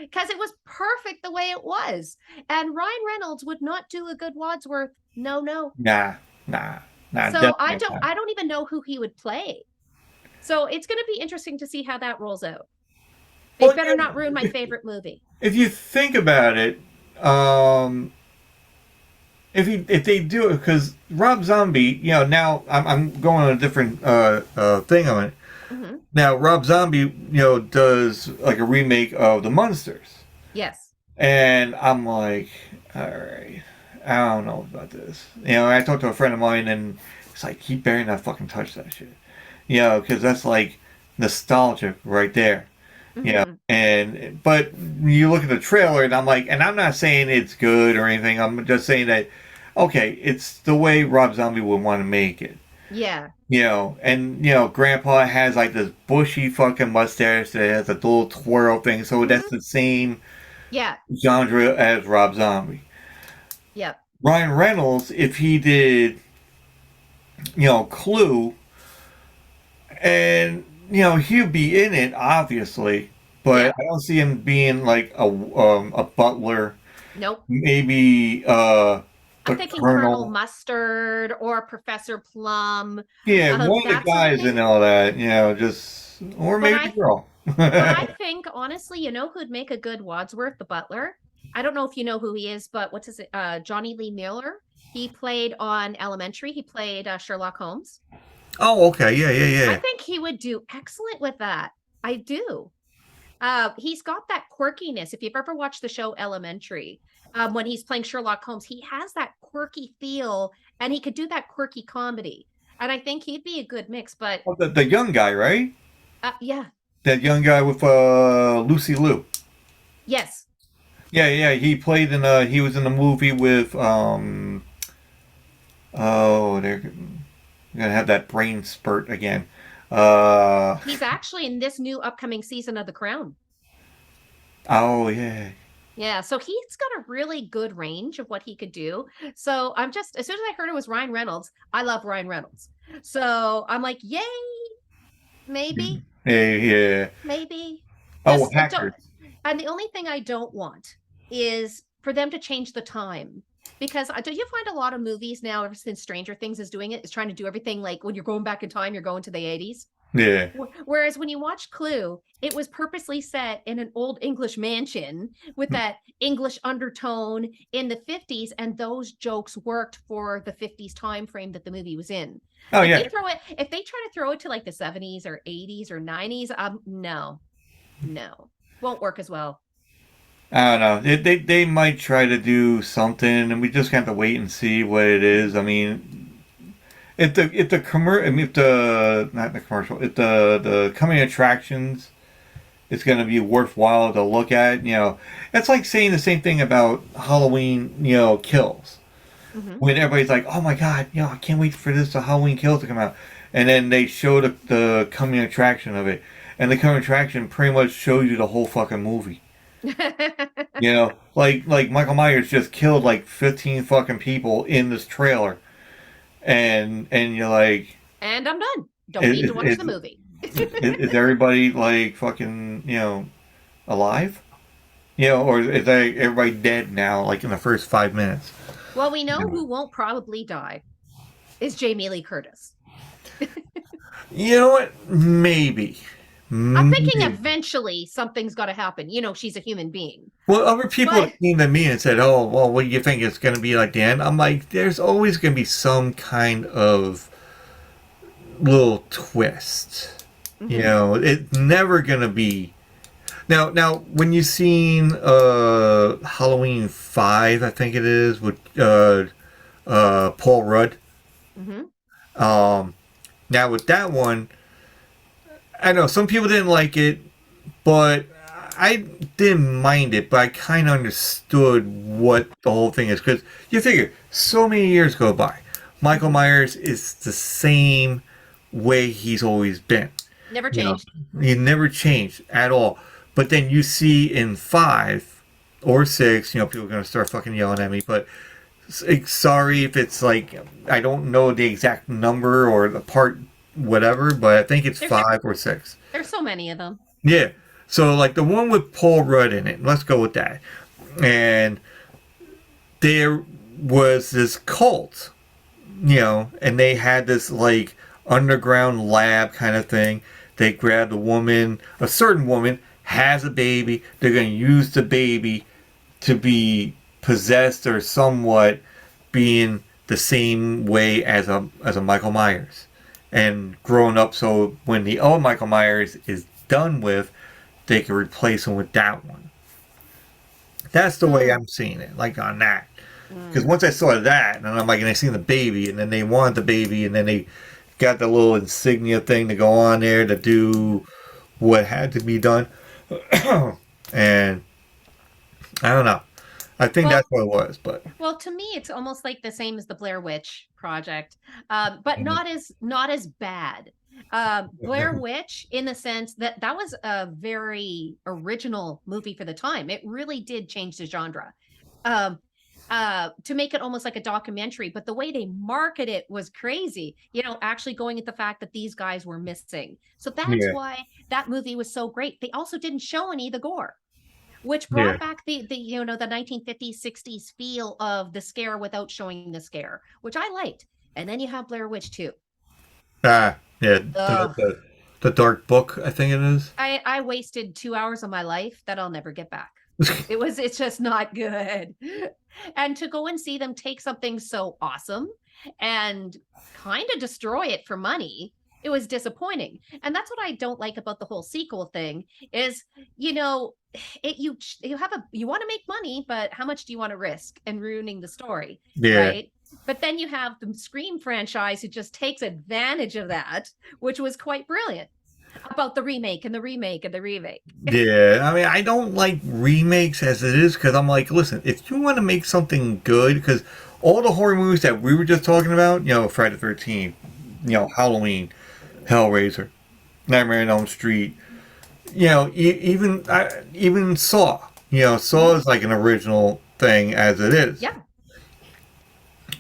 [SPEAKER 3] Because it was perfect the way it was. And Ryan Reynolds would not do a good Wadsworth. No.
[SPEAKER 1] Nah.
[SPEAKER 3] So I don't even know who he would play. So it's going to be interesting to see how that rolls out. They better not ruin my favorite movie.
[SPEAKER 1] If you think about it, if they do it, because Rob Zombie, now I'm going on a different thing on it. Mm-hmm. Now Rob Zombie, does like a remake of The Munsters.
[SPEAKER 3] Yes.
[SPEAKER 1] And I'm like, all right, I don't know about this. I talked to a friend of mine, and it's like, he better not fucking touch that shit. Because that's like nostalgic right there. Mm-hmm. But you look at the trailer, and I'm like, and I'm not saying it's good or anything. I'm just saying that okay, it's the way Rob Zombie would want to make it.
[SPEAKER 3] Yeah.
[SPEAKER 1] And Grandpa has like this bushy fucking mustache that has a little twirl thing, so that's the same
[SPEAKER 3] Yeah.
[SPEAKER 1] genre as Rob Zombie.
[SPEAKER 3] Yep.
[SPEAKER 1] Ryan Reynolds, if he did, Clue, and he'd be in it obviously, but I don't see him being like a butler.
[SPEAKER 3] Nope.
[SPEAKER 1] Maybe
[SPEAKER 3] I'm thinking Colonel Mustard or Professor Plum.
[SPEAKER 1] Yeah, one of the guys and all that, or maybe girl.
[SPEAKER 3] But I think honestly, you know who'd make a good Wadsworth, the butler? I don't know if you know who he is, but what's his Johnny Lee Miller. He played on Elementary. He played Sherlock Holmes.
[SPEAKER 1] Oh, okay. Yeah.
[SPEAKER 3] I think he would do excellent with that. I do. He's got that quirkiness. If you've ever watched the show Elementary, when he's playing Sherlock Holmes, he has that quirky feel, and he could do that quirky comedy. And I think he'd be a good mix. But
[SPEAKER 1] the young guy, right?
[SPEAKER 3] Yeah.
[SPEAKER 1] That young guy with Lucy Liu.
[SPEAKER 3] Yes.
[SPEAKER 1] Yeah. He played in he was in a movie with they're gonna have that brain spurt again.
[SPEAKER 3] He's actually in this new upcoming season of The Crown.
[SPEAKER 1] Oh yeah.
[SPEAKER 3] Yeah, so he's got a really good range of what he could do. So I'm just, as soon as I heard it was Ryan Reynolds, I love Ryan Reynolds. So I'm like, yay, maybe.
[SPEAKER 1] Yeah.
[SPEAKER 3] Maybe.
[SPEAKER 1] Oh, hackers.
[SPEAKER 3] And the only thing I don't want is for them to change the time. Because don't you find a lot of movies now, ever since Stranger Things is doing it, is trying to do everything like when you're going back in time, you're going to the 80s?
[SPEAKER 1] Yeah.
[SPEAKER 3] Whereas when you watch Clue, it was purposely set in an old English mansion with that English undertone in the 50s, and those jokes worked for the 50s time frame that the movie was in.
[SPEAKER 1] Oh,
[SPEAKER 3] if
[SPEAKER 1] yeah.
[SPEAKER 3] If they try to throw it to like the 70s or 80s or 90s, no, won't work as well.
[SPEAKER 1] I don't know. They might try to do something, and we just have to wait and see what it is. I mean, if the coming attractions, it's going to be worthwhile to look at. It's like saying the same thing about Halloween. Kills. Mm-hmm. When everybody's like, "Oh my god, I can't wait for this Halloween Kills to come out," and then they show the coming attraction of it, and the coming attraction pretty much shows you the whole fucking movie. Like Michael Myers just killed like 15 fucking people in this trailer, and you're like,
[SPEAKER 3] and I'm done. Don't need to watch the movie.
[SPEAKER 1] is everybody like fucking alive? Or is everybody dead now? Like in the first 5 minutes.
[SPEAKER 3] Well, we know who won't probably die is Jamie Lee Curtis.
[SPEAKER 1] You know what? Maybe.
[SPEAKER 3] I'm thinking eventually something's got to happen. She's a human being.
[SPEAKER 1] Well, other people have came to me and said, "Oh, well, what do you think it's going to be like, Dan?" I'm like, "There's always going to be some kind of little twist. Mm-hmm. It's never going to be." Now, when you've seen Halloween 5, I think it is with Paul Rudd. Mm-hmm. Now with that one. I know some people didn't like it, but I didn't mind it. But I kind of understood what the whole thing is, because you figure so many years go by, Michael Myers is the same way he's always been.
[SPEAKER 3] Never changed.
[SPEAKER 1] He never changed at all. But then you see in 5 or 6, people are going to start fucking yelling at me. But sorry if it's like I don't know the exact number or the part. Whatever, but I think it's 5 or 6.
[SPEAKER 3] There's so many of them.
[SPEAKER 1] Yeah. So, like the one with Paul Rudd in it, let's go with that. And there was this cult, and they had this like underground lab kind of thing. They grabbed a certain woman, has a baby. They're going to use the baby to be possessed or somewhat being the same way as a Michael Myers. And grown up, so when the old Michael Myers is done with, they can replace him with that one. That's the way I'm seeing it, like on that. Because once I saw that, and I'm like, and I seen the baby, and then they wanted the baby, and then they got the little insignia thing to go on there to do what had to be done. And I don't know. I think
[SPEAKER 3] Well,
[SPEAKER 1] that's what it was, but
[SPEAKER 3] well, to me, it's almost like the same as the Blair Witch Project, but
[SPEAKER 1] Mhm.
[SPEAKER 3] not as bad. Blair Witch, in the sense that that was a very original movie for the time. It really did change the genre. Um, to make it almost like a documentary, but the way they market it was crazy. You know, actually going at the fact that these guys were missing. So that's
[SPEAKER 1] yeah,
[SPEAKER 3] why that movie was so great. They also didn't show any of the gore, which
[SPEAKER 1] yeah.
[SPEAKER 3] brought back the you know the 1950s 60s feel of the scare without showing the scare, which I liked. And then you have Blair Witch 2.
[SPEAKER 1] Yeah.
[SPEAKER 3] Ugh.
[SPEAKER 1] The Dark Book, I think it is.
[SPEAKER 3] I wasted 2 hours of my life that I'll never get back. It's just not good. And to go and see them take something so awesome and kind of destroy it for money, it was disappointing. And that's what I don't like about the whole sequel thing is, you know, you have a you want to make money, but how much do you want to risk and ruining the story,
[SPEAKER 1] Yeah,
[SPEAKER 3] right? But then you have the Scream franchise who just takes advantage of that, which was quite brilliant about the remake and the remake and the remake.
[SPEAKER 1] yeah. I mean, I don't like remakes as it is because I'm like, listen, if you want to make something good, because all the horror movies that we were just talking about, Friday the 13th, Halloween, Hellraiser, Nightmare on Elm Street, even Saw. Saw is like an original thing as it is.
[SPEAKER 3] Yeah.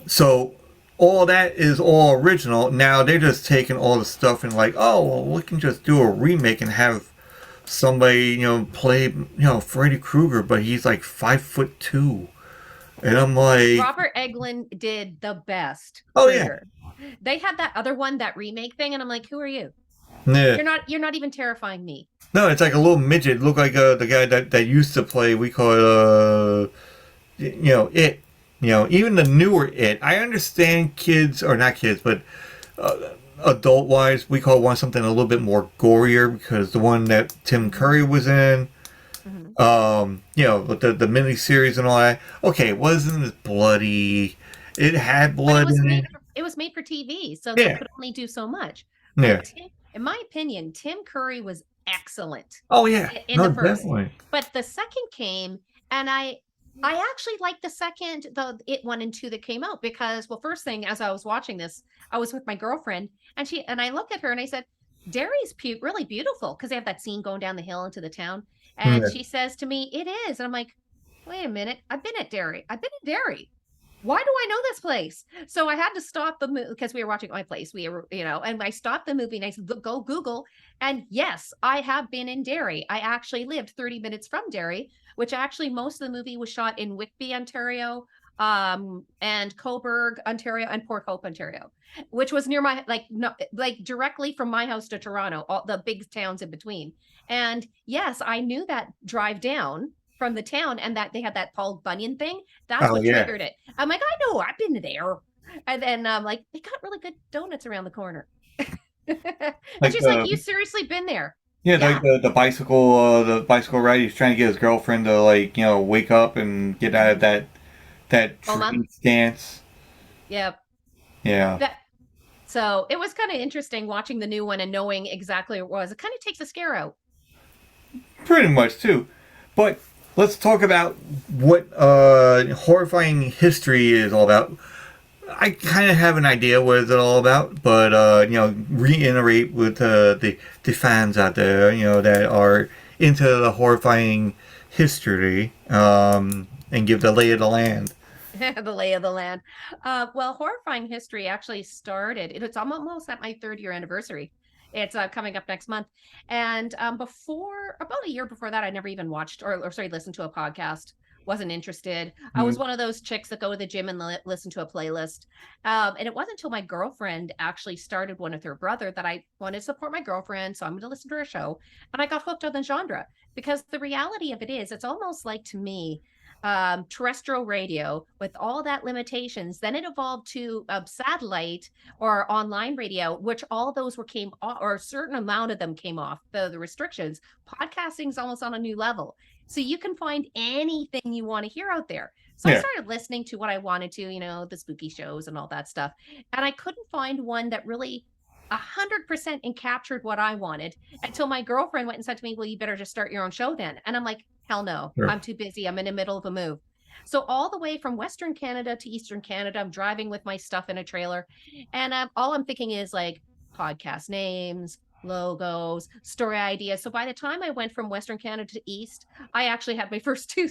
[SPEAKER 1] So all that is all original. Now they're just taking all the stuff and like, oh well, we can just do a remake and have somebody, play, Freddy Krueger, but he's like 5'2", and I'm like,
[SPEAKER 3] Robert Englund did the best
[SPEAKER 1] oh yeah,
[SPEAKER 3] Krueger. They had that other one, that remake thing, and I'm like, who are you?
[SPEAKER 1] yeah.
[SPEAKER 3] You're not even terrifying me.
[SPEAKER 1] No, it's like a little midget. Look like the guy that used to play. We call it it. Even the newer it. I understand kids or not kids, but adult wise, we call one something a little bit more gorier because the one that Tim Curry was in,
[SPEAKER 3] Mhm.
[SPEAKER 1] with the mini series and all that. Okay, it wasn't as bloody. It had
[SPEAKER 3] But
[SPEAKER 1] blood in it.
[SPEAKER 3] it was made for TV, so they
[SPEAKER 1] Yeah,
[SPEAKER 3] could only do so much.
[SPEAKER 1] yeah.
[SPEAKER 3] But in my opinion, Tim Curry was excellent
[SPEAKER 1] Oh yeah,
[SPEAKER 3] in
[SPEAKER 1] no,
[SPEAKER 3] the first.
[SPEAKER 1] definitely.
[SPEAKER 3] But the second came, and I actually liked the second, the It 1 and 2 that came out, because, well, first thing, as I was watching this, I was with my girlfriend, and I looked at her and I said, Derry's really beautiful, because they have that scene going down the hill into the town. And
[SPEAKER 1] Yeah.
[SPEAKER 3] she says to me, it is. And I'm like, wait a minute, I've been at Derry. I've been in Derry. Why do I know this place? So I had to stop the movie because we were watching My Place. We were, and I stopped the movie and I said, go Google. And yes, I have been in Derry. I actually lived 30 minutes from Derry, which actually most of the movie was shot in Whitby, Ontario, and Coburg, Ontario, and Port Hope, Ontario, which was near my, like, no, like directly from my house to Toronto, all the big towns in between. And yes, I knew that drive down from the town, and that they had that Paul Bunyan thing. That's
[SPEAKER 1] Oh
[SPEAKER 3] what
[SPEAKER 1] yeah.
[SPEAKER 3] triggered it. I'm like, I know, I've been there. And then I'm like, they got really good donuts around the corner. And
[SPEAKER 1] Like
[SPEAKER 3] she's like, you seriously been there?
[SPEAKER 1] yeah, like
[SPEAKER 3] Yeah.
[SPEAKER 1] the bicycle ride. He's trying to get his girlfriend to like wake up and get out of that
[SPEAKER 3] Oma.
[SPEAKER 1] dream stance.
[SPEAKER 3] Yep.
[SPEAKER 1] Yeah,
[SPEAKER 3] That so it was kind of interesting watching the new one and knowing exactly what it was. It kind of takes the scare out.
[SPEAKER 1] pretty much too. But let's talk about what horrifying history is all about. I kind of have an idea what it's all about, but reiterate with the fans out there, that are into the horrifying history, and give the lay of the land.
[SPEAKER 3] The lay of the land. Well, horrifying history actually started. It's almost at my 3rd year anniversary. It's coming up next month. And before, about a year before that, I never even watched or sorry, listened to a podcast. Wasn't interested. I was
[SPEAKER 1] Mm,
[SPEAKER 3] one of those chicks that go to the gym and listen to a playlist. And it wasn't until my girlfriend actually started one with her brother that I wanted to support my girlfriend. So I'm going to listen to her show. And I got hooked on the genre, because the reality of it is, it's almost like, to me, terrestrial radio with all that limitations. Then it evolved to satellite or online radio, which all those came off, or a certain amount of them came off the restrictions. Podcasting is almost on a new level, so you can find anything you want to hear out there. So I
[SPEAKER 1] yeah,
[SPEAKER 3] started listening to what I wanted to, the spooky shows and all that stuff, and I couldn't find one that really 100% captured what I wanted, until my girlfriend went and said to me, well, you better just start your own show then. And I'm like, hell no,
[SPEAKER 1] sure.
[SPEAKER 3] I'm too busy. I'm in the middle of a move. So all the way from Western Canada to Eastern Canada, I'm driving with my stuff in a trailer, and all I'm thinking is like podcast names, logos, story ideas. So by the time I went from Western Canada to East, I actually had my first two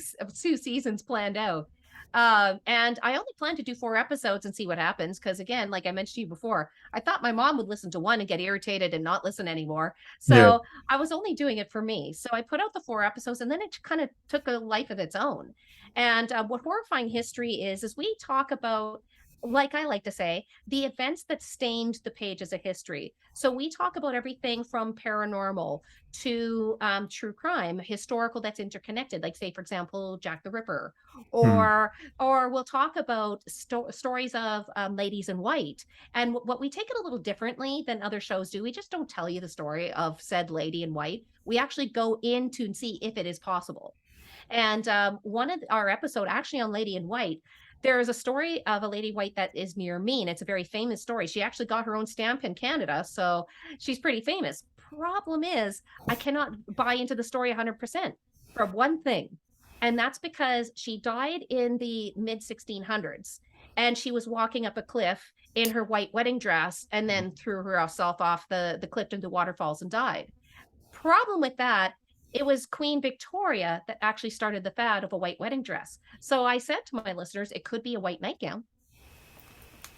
[SPEAKER 3] seasons planned out. And I only plan to do 4 episodes and see what happens. Because again, like I mentioned to you before, I thought my mom would listen to one and get irritated and not listen anymore.
[SPEAKER 1] Yeah.
[SPEAKER 3] So I was only doing it for me. So I put out the 4 episodes, and then it kind of took a life of its own. And what horrifying history is we talk about, like I like to say, the events that stained the pages of history. So we talk about everything from paranormal to true crime, historical that's interconnected, like say, for example, Jack the Ripper,
[SPEAKER 1] Hmm.
[SPEAKER 3] or we'll talk about stories of ladies in white. And what we take it a little differently than other shows do. We just don't tell you the story of said lady in white. We actually go into and see if it is possible. And one of our episode actually on Lady in White, there is a story of a lady white that is near me, and it's a very famous story. She actually got her own stamp in Canada, so she's pretty famous. Problem is, I cannot buy into the story 100% for one thing, and that's because she died in the mid 1600s, and she was walking up a cliff in her white wedding dress, and then threw herself off the cliff into waterfalls and died. Problem with that, it was Queen Victoria that actually started the fad of a white wedding dress. So I said to my listeners, it could be a white nightgown.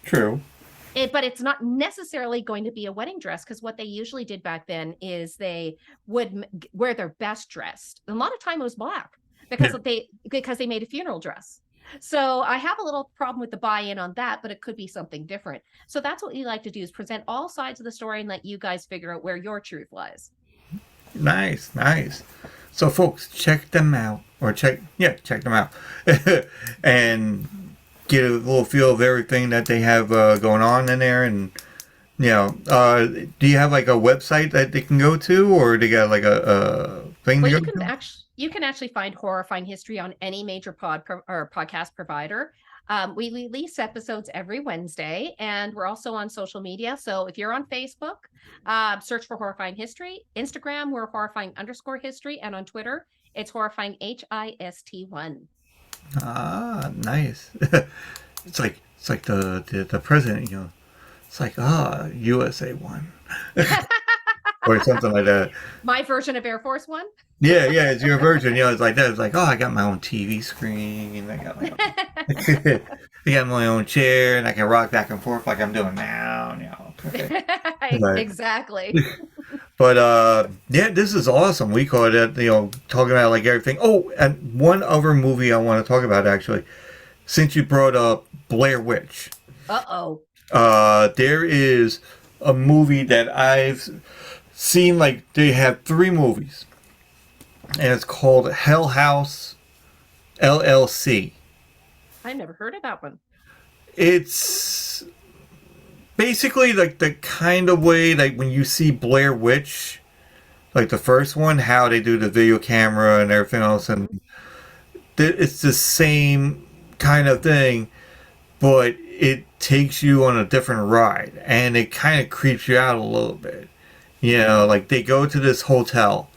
[SPEAKER 1] True.
[SPEAKER 3] But it's not necessarily going to be a wedding dress, because what they usually did back then is they would wear their best dressed. A lot of time it was black because they made a funeral dress. So I have a little problem with the buy-in on that, but it could be something different. So that's what we like to do, is present all sides of the story and let you guys figure out where your truth lies.
[SPEAKER 1] Nice, nice. So, folks, check them out, or check them out, and get a little feel of everything that they have going on in there. And do you have like a website that they can go to, or they got like a thing
[SPEAKER 3] Well,
[SPEAKER 1] to go to?
[SPEAKER 3] you can actually find horrifying history on any major or podcast provider. We release episodes every Wednesday, and we're also on social media. So if you're on Facebook, search for Horrifying History. Instagram, we're horrifying_history, and on Twitter, it's horrifying HIST1.
[SPEAKER 1] Ah, nice. It's like the president, It's like USA one or something like that.
[SPEAKER 3] My version of Air Force One.
[SPEAKER 1] Yeah, yeah, it's your version. It's like that. It's like, I got my own TV screen, and I got my own, I got my own chair, and I can rock back and forth like I'm doing now. But,
[SPEAKER 3] Exactly.
[SPEAKER 1] but yeah, this is awesome. We call it, talking about like everything. Oh, and one other movie I want to talk about actually, since you brought up Blair Witch.
[SPEAKER 3] Uh-oh.
[SPEAKER 1] There is a movie that I've seen, like they have 3 movies, and it's called Hell House LLC.
[SPEAKER 3] I never heard of that one.
[SPEAKER 1] It's basically like the kind of way like when you see Blair Witch, like the first one, how they do the video camera and everything else, and it's the same kind of thing, but it takes you on a different ride, and it kind of creeps you out a little bit. Like they go to this hotel,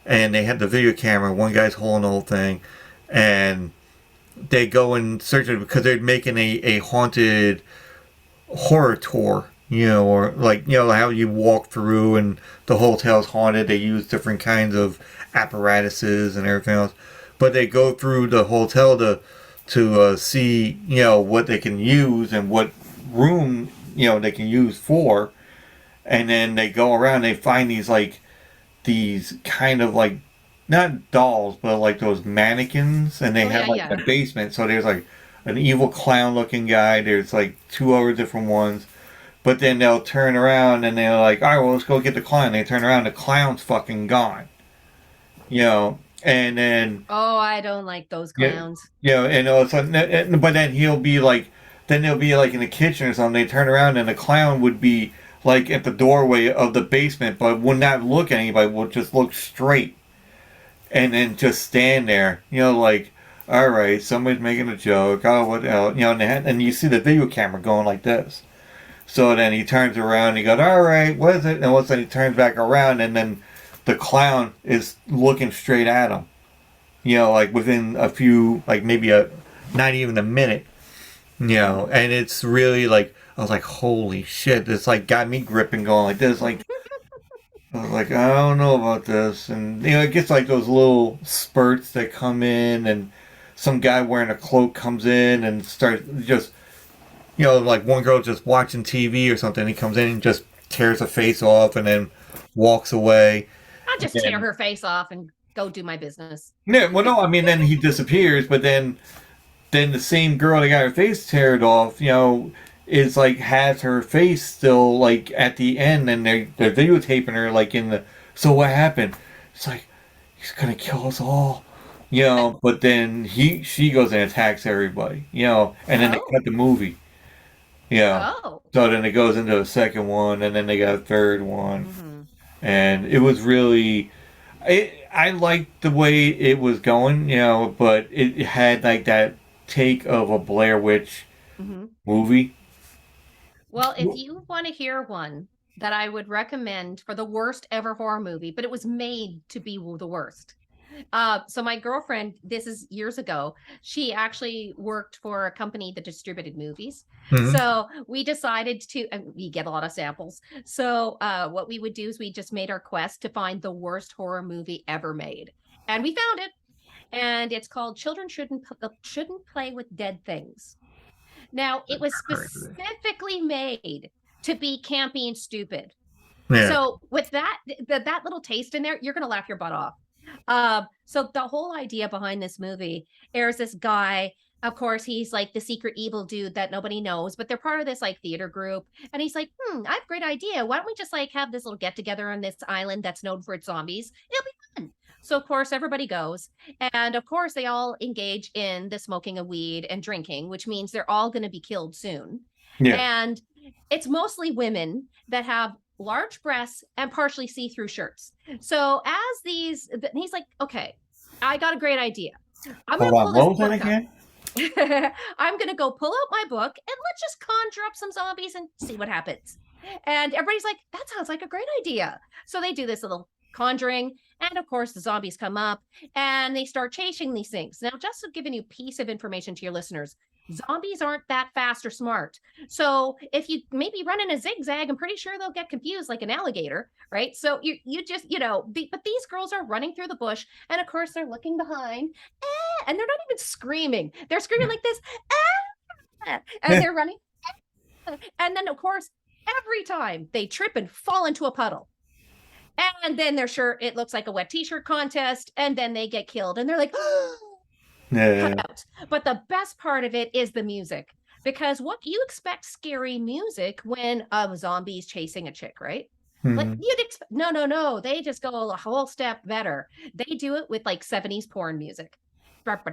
[SPEAKER 1] and they have the video camera. One guy's holding the whole thing, and they go and search it because they're making a haunted horror tour. Or like how you walk through and the hotel's haunted. They use different kinds of apparatuses and everything else, but they go through the hotel to see what they can use and what room they can use for, and then they go around. They find these kind of like not dolls, but like those mannequins, and they have
[SPEAKER 3] Yeah.
[SPEAKER 1] a basement. So there's like an evil clown looking guy. There's like 2 other different ones. But then they'll turn around and they're like, all right, well, let's go get the clown. They turn around, the clown's fucking gone. And then
[SPEAKER 3] Oh, I don't like those clowns.
[SPEAKER 1] and all of a sudden, but then they'll be like in the kitchen or something. They turn around and the clown would be like at the doorway of the basement, but would not look at anybody. Would just look straight, and then just stand there. Like, all right, somebody's making a joke. Oh, what else? And you see the video camera going like this. So then he turns around and he goes, all right, what is it? And all of a sudden he turns back around, and then the clown is looking straight at him. Like within a few, like maybe not even a minute. And it's really like, I was like, holy shit, it's like got me gripping going like this, like, I was like, I don't know about this. And it gets like those little spurts that come in, and some guy wearing a cloak comes in and starts just, like one girl just watching TV or something, he comes in and just tears her face off and then walks away.
[SPEAKER 3] I'll just tear her face off and go do my business.
[SPEAKER 1] Yeah, well, no, I mean, then he disappears, but then the same girl that got her face teared off, is like has her face still like at the end, and they're videotaping her like in the. So what happened? It's like he's gonna kill us all, But then she goes and attacks everybody, and then they cut the movie. So then it goes into a second one, and then they got a third one, and it was really. I liked the way it was going, but it had like that take of a Blair Witch movie.
[SPEAKER 3] Well, if you want to hear one that I would recommend for the worst ever horror movie, but it was made to be the worst. So my girlfriend, this is years ago, she actually worked for a company that distributed movies. So we decided to, we get a lot of samples. So what we would do is we just made our quest to find the worst horror movie ever made. And we found it. And it's called Children Shouldn't Play with Dead Things. Now, it was specifically made to be campy and stupid. Yeah. So with that little taste in there, you're going to laugh your butt off. So the whole idea behind this movie, there's this guy, of course, he's like the secret evil dude that nobody knows, but they're part of this like theater group. And he's like, I have a great idea. Why don't we just like have this little get together on this island that's known for its zombies? It'll be fun. So, of course, everybody goes. And, of course, they all engage in the smoking of weed and drinking, which means they're all going to be killed soon. Yeah. And it's mostly women that have large breasts and partially see-through shirts. So as he's like, okay, I got a great idea. I'm going to pull this book up. I'm going to go pull out my book and let's just conjure up some zombies and see what happens. And everybody's like, that sounds like a great idea. So they do this little conjuring, and of course the zombies come up and they start chasing these things. Now, just to give a piece of information to your listeners, zombies aren't that fast or smart. So if you maybe run in a zigzag, I'm pretty sure they'll get confused like an alligator, right? So you just, but these girls are running through the bush, and of course they're looking behind, and they're not even screaming. They're screaming like this, and they're running. And then, of course, every time they trip and fall into a puddle. And then they're sure it looks like a wet t-shirt contest, and then they get killed, and they're like, cut out. But the best part of it is the music, because what you expect scary music when a zombie's chasing a chick, right? Like you'd expect, no, they just go a whole step better. They do it with like 70s porn music. And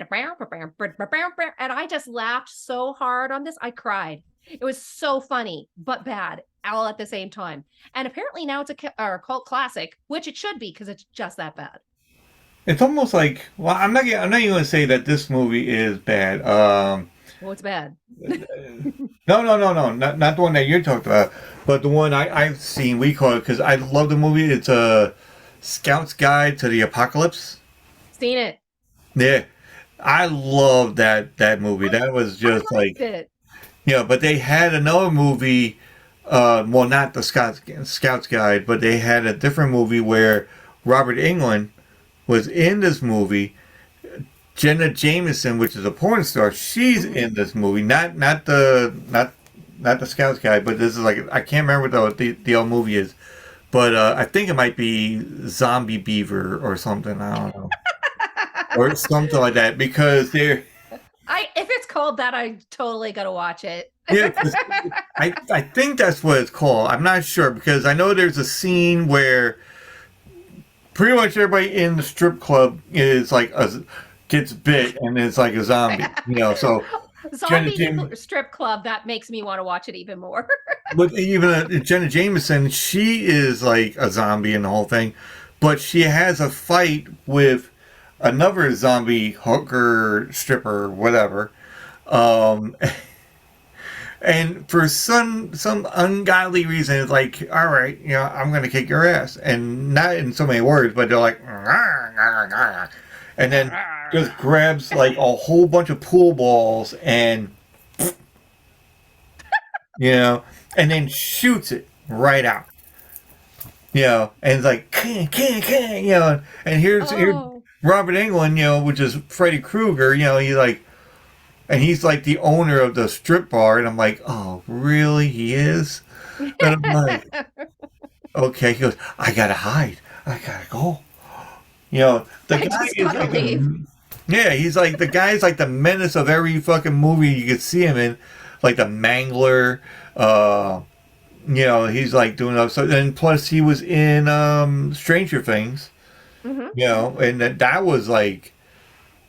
[SPEAKER 3] I just laughed so hard on this, I cried. It was so funny, but bad, all at the same time. And apparently now it's a cult classic, which it should be because it's just that bad.
[SPEAKER 1] It's almost like, well, I'm not even going to say that this movie is bad.
[SPEAKER 3] Well, it's bad.
[SPEAKER 1] No, not the one that you're talking about, but the one I've seen. We call it, because I love the movie. It's a Scout's Guide to the Apocalypse.
[SPEAKER 3] Seen it.
[SPEAKER 1] Yeah, I love that movie. That was just like it. But they had another movie, well, not the Scout's Guide, but they had a different movie where Robert Englund was in this movie. Jenna Jameson, which is a porn star, she's in this movie. Not the Scout's Guide, but this is like, I can't remember what the old movie is, but I think it might be Zombie Beaver or something. I don't know, or something like that, because they're.
[SPEAKER 3] If it's called that, I totally gotta watch it.
[SPEAKER 1] Yeah, I think that's what it's called. I'm not sure, because I know there's a scene where pretty much everybody in the strip club is like gets bit and it's like a zombie. So
[SPEAKER 3] zombie strip club, that makes me want to watch it even more.
[SPEAKER 1] But even Jenna Jameson, she is like a zombie in the whole thing, but she has a fight with another zombie hooker, stripper, whatever, and for some ungodly reason, it's like, all right, I'm gonna kick your ass, and not in so many words, but they're like, and then just grabs like a whole bunch of pool balls and and then shoots it right out. And it's like can, and here's Robert Englund, which is Freddy Krueger, he's like the owner of the strip bar, and I'm like, oh, really? He is? And I'm like, okay. He goes, I gotta hide. I gotta go. The guy is like, he's like the guy's like the menace of every fucking movie you could see him in, like the Mangler. He's like doing stuff. And plus, he was in Stranger Things. And that was like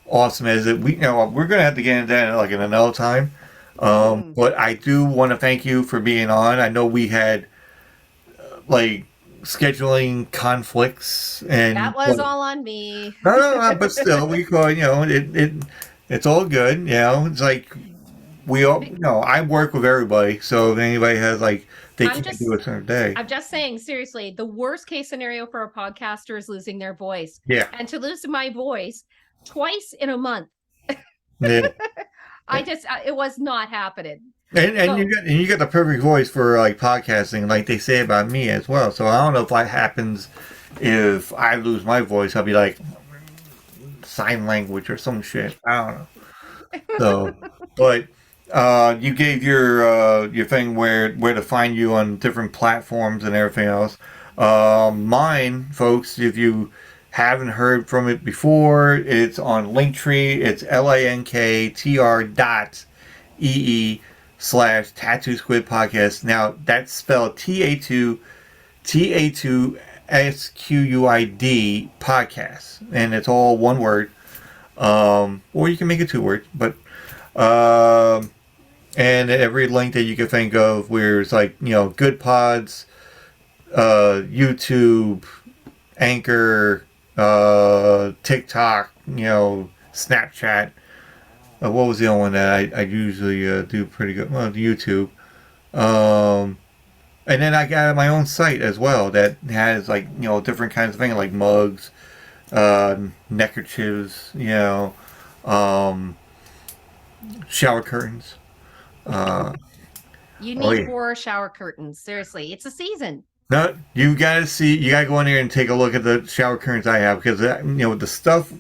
[SPEAKER 1] awesome. As it, we're gonna have to get into that like in another time. But I do want to thank you for being on. I know we had like scheduling conflicts, and
[SPEAKER 3] that was all on me.
[SPEAKER 1] No, but still, we call it's all good. It's like we all, I work with everybody, so if anybody has like they can't do a certain day.
[SPEAKER 3] I'm just saying, seriously, the worst case scenario for a podcaster is losing their voice.
[SPEAKER 1] Yeah,
[SPEAKER 3] and to lose my voice twice in a month.
[SPEAKER 1] Yeah.
[SPEAKER 3] It was not happening.
[SPEAKER 1] And you got the perfect voice for like podcasting, like they say about me as well. So I don't know if that happens if I lose my voice. I'll be like sign language or some shit. I don't know. So, but you gave your thing where to find you on different platforms and everything else. Mine, folks, if you haven't heard from it before, it's on Linktree. It's linktr.ee/Tattoo Squid Podcast. Now that's spelled TA2 SQUID podcast, and it's all one word. Or you can make it two words, but and every link that you can think of, where it's like Good Pods, YouTube, Anchor, TikTok, Snapchat. What was the other one that I usually do pretty good? Well, YouTube. And then I got my own site as well that has like different kinds of things like mugs, neckerchiefs, shower curtains.
[SPEAKER 3] You need more shower curtains. Seriously, it's a season.
[SPEAKER 1] No, you gotta go in there and take a look at the shower curtains I have, because the stuff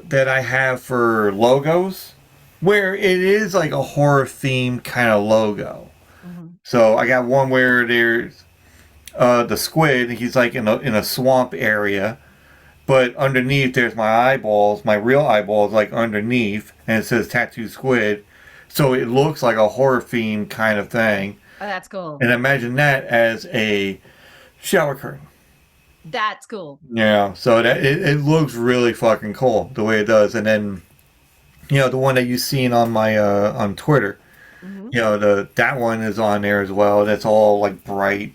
[SPEAKER 1] that I have for logos, where it is like a horror themed kind of logo. So I got one where there's the squid. He's like in a swamp area, but underneath there's my eyeballs, my real eyeballs, like underneath, and it says Tattoo Squid. So it looks like a horror themed kind of thing.
[SPEAKER 3] Oh, that's cool.
[SPEAKER 1] And imagine that as a shower curtain.
[SPEAKER 3] That's cool.
[SPEAKER 1] Yeah, so that it looks really fucking cool the way it does. And then, the one that you've seen on my on Twitter, that one is on there as well. That's all like bright.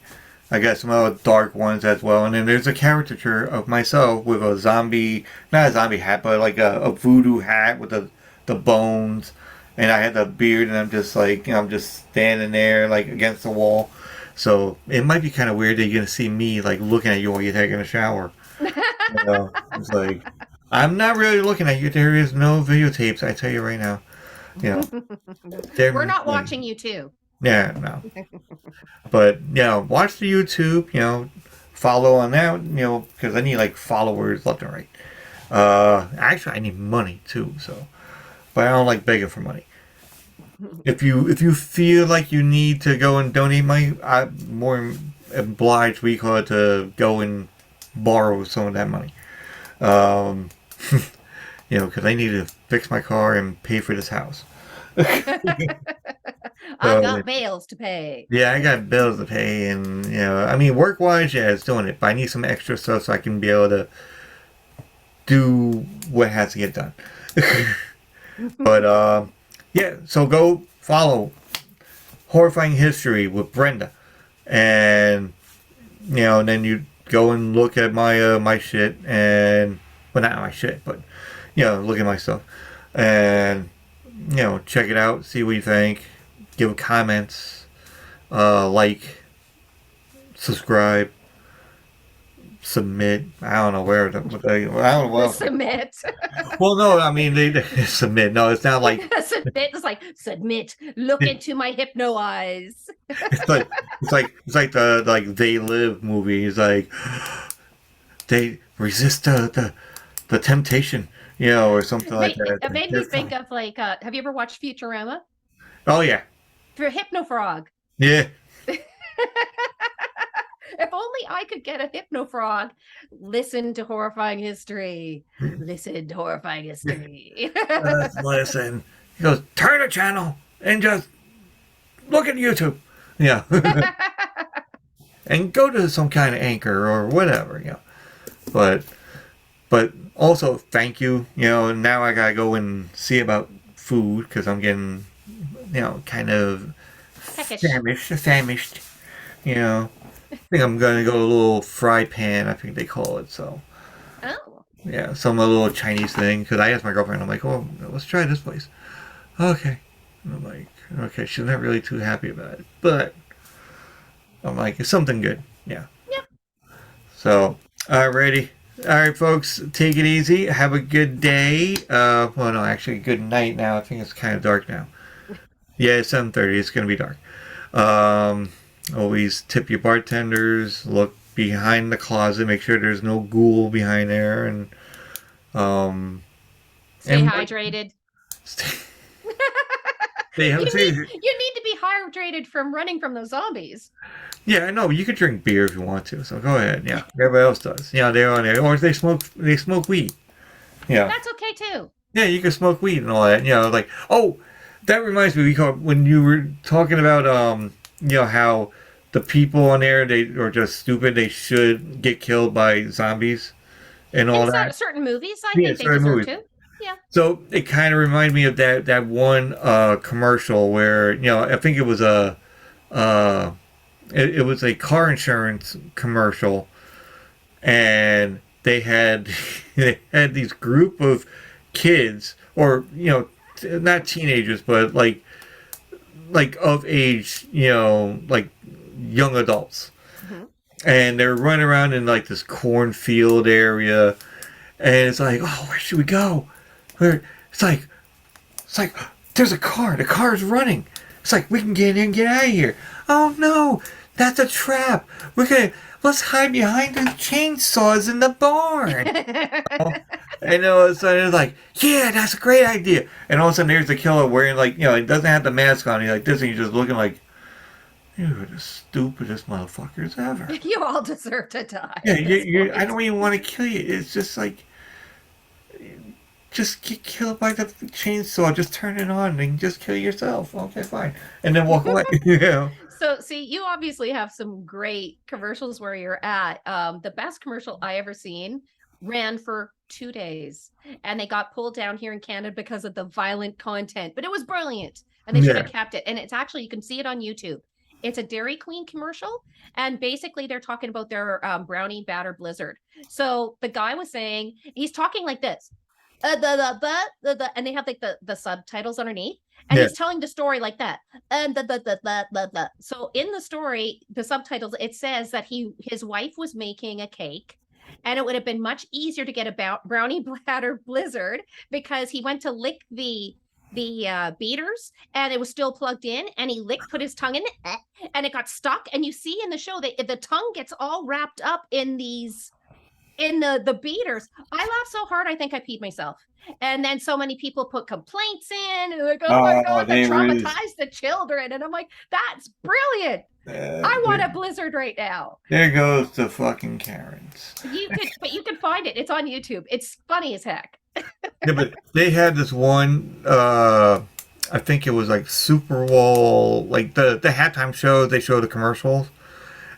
[SPEAKER 1] I got some other dark ones as well. And then there's a caricature of myself with a zombie, not a zombie hat, but like a voodoo hat with the bones. And I had the beard, and I'm just like, I'm just standing there like against the wall. So it might be kind of weird that you're gonna see me like looking at you while you're taking a shower. It's like, I'm not really looking at you. There is no videotapes. I tell you right now.
[SPEAKER 3] We're not watching you too.
[SPEAKER 1] Yeah, no. But watch the YouTube. Follow on that. Because I need like followers left and right. Actually, I need money too. So. But I don't like begging for money. If you feel like you need to go and donate money, I'm more obliged, we call it, to go and borrow some of that money. Because I need to fix my car and pay for this house.
[SPEAKER 3] I've got bills to pay.
[SPEAKER 1] Yeah, I got bills to pay, and work-wise, yeah, it's doing it. But I need some extra stuff so I can be able to do what has to get done. But so go follow Horrifying History with Brenda, and then you go and look at my my shit, and well, not my shit, but look at my stuff, and check it out, see what you think, give comments, like, subscribe, submit. I don't know where. I don't know what else.
[SPEAKER 3] Submit.
[SPEAKER 1] Well, no, I mean they submit. No, it's not like
[SPEAKER 3] Submit is like submit. Look into my hypno eyes.
[SPEAKER 1] it's like the They Live movie. It's like they resist the temptation, or something like that.
[SPEAKER 3] It made me think of like, have you ever watched Futurama?
[SPEAKER 1] Oh yeah,
[SPEAKER 3] For Hypno Frog.
[SPEAKER 1] yeah.
[SPEAKER 3] If only I could get a Hypno Frog. Listen to Horrifying History. Listen to Horrifying History.
[SPEAKER 1] Listen, he goes, turn the channel and just look at YouTube. Yeah. And go to some kind of anchor or whatever, But also, thank you. Now I gotta go and see about food because I'm getting, kind of famished. I think I'm gonna go to a little fry pan. I think they call it so.
[SPEAKER 3] Oh.
[SPEAKER 1] Yeah, some little Chinese thing. Because I asked my girlfriend, I'm like, oh, let's try this place. Okay. And I'm like, okay, she's not really too happy about it, but I'm like, it's something good. Yeah.
[SPEAKER 3] Yep.
[SPEAKER 1] So, alrighty. All right, folks, take it easy. Have a good day. Well, no, actually, good night now. I think it's kind of dark now. Yeah, it's 7:30. It's going to be dark. Always tip your bartenders. Look behind the closet. Make sure there's no ghoul behind there. And
[SPEAKER 3] Stay hydrated.
[SPEAKER 1] You
[SPEAKER 3] need to be hydrated from running from those zombies.
[SPEAKER 1] Yeah, I know. You could drink beer if you want to. So go ahead. Yeah, everybody else does. Yeah, they're on there, or they smoke weed. Yeah,
[SPEAKER 3] that's okay too.
[SPEAKER 1] Yeah, you can smoke weed and all that. Like, oh, that reminds me. When you were talking about how the people on there, they are just stupid. They should get killed by zombies and all that.
[SPEAKER 3] Certain movies, I think they deserve to. Yeah.
[SPEAKER 1] So it kind of reminded me of that one commercial where I think it was it was a car insurance commercial, and they had these group of kids, or not teenagers, but like of age, like young adults, and they're running around in like this cornfield area, and it's like, oh, where should we go? It's like there's a car. The car's running. It's like, we can get in and get out of here. Oh no, that's a trap. Let's hide behind the chainsaws in the barn. And all of a sudden it's like, yeah, that's a great idea. And all of a sudden there's the killer wearing he doesn't have the mask on. He's like this, and he's just looking like, you're the stupidest motherfuckers ever.
[SPEAKER 3] You all deserve to die.
[SPEAKER 1] Yeah, I don't even want to kill you. It's just like, just get killed by the chainsaw. Just turn it on and just kill yourself. Okay, fine. And then walk away.
[SPEAKER 3] So, see, you obviously have some great commercials where you're at. The best commercial I ever seen ran for 2 days, and they got pulled down here in Canada because of the violent content. But it was brilliant, and they should have kept it. And it's actually, you can see it on YouTube. It's a Dairy Queen commercial, and basically they're talking about their brownie batter blizzard. So the guy was saying, he's talking like this. And they have like the subtitles underneath, and he's telling the story like that. And so in the story, the subtitles, it says that his wife was making a cake, and it would have been much easier to get a brownie batter blizzard because he went to lick the beaters and it was still plugged in, and he put his tongue in it, and it got stuck. And you see in the show that the tongue gets all wrapped up in the beaters. I laughed so hard I think I peed myself. And then so many people put complaints in, and like, oh my god, they traumatized the children. And I'm like, that's brilliant. I want a blizzard right now.
[SPEAKER 1] There goes the fucking Karens.
[SPEAKER 3] But you can find it. It's on YouTube. It's funny as heck.
[SPEAKER 1] Yeah, but they had this one, I think it was like Super Bowl, like the halftime show, they show the commercials.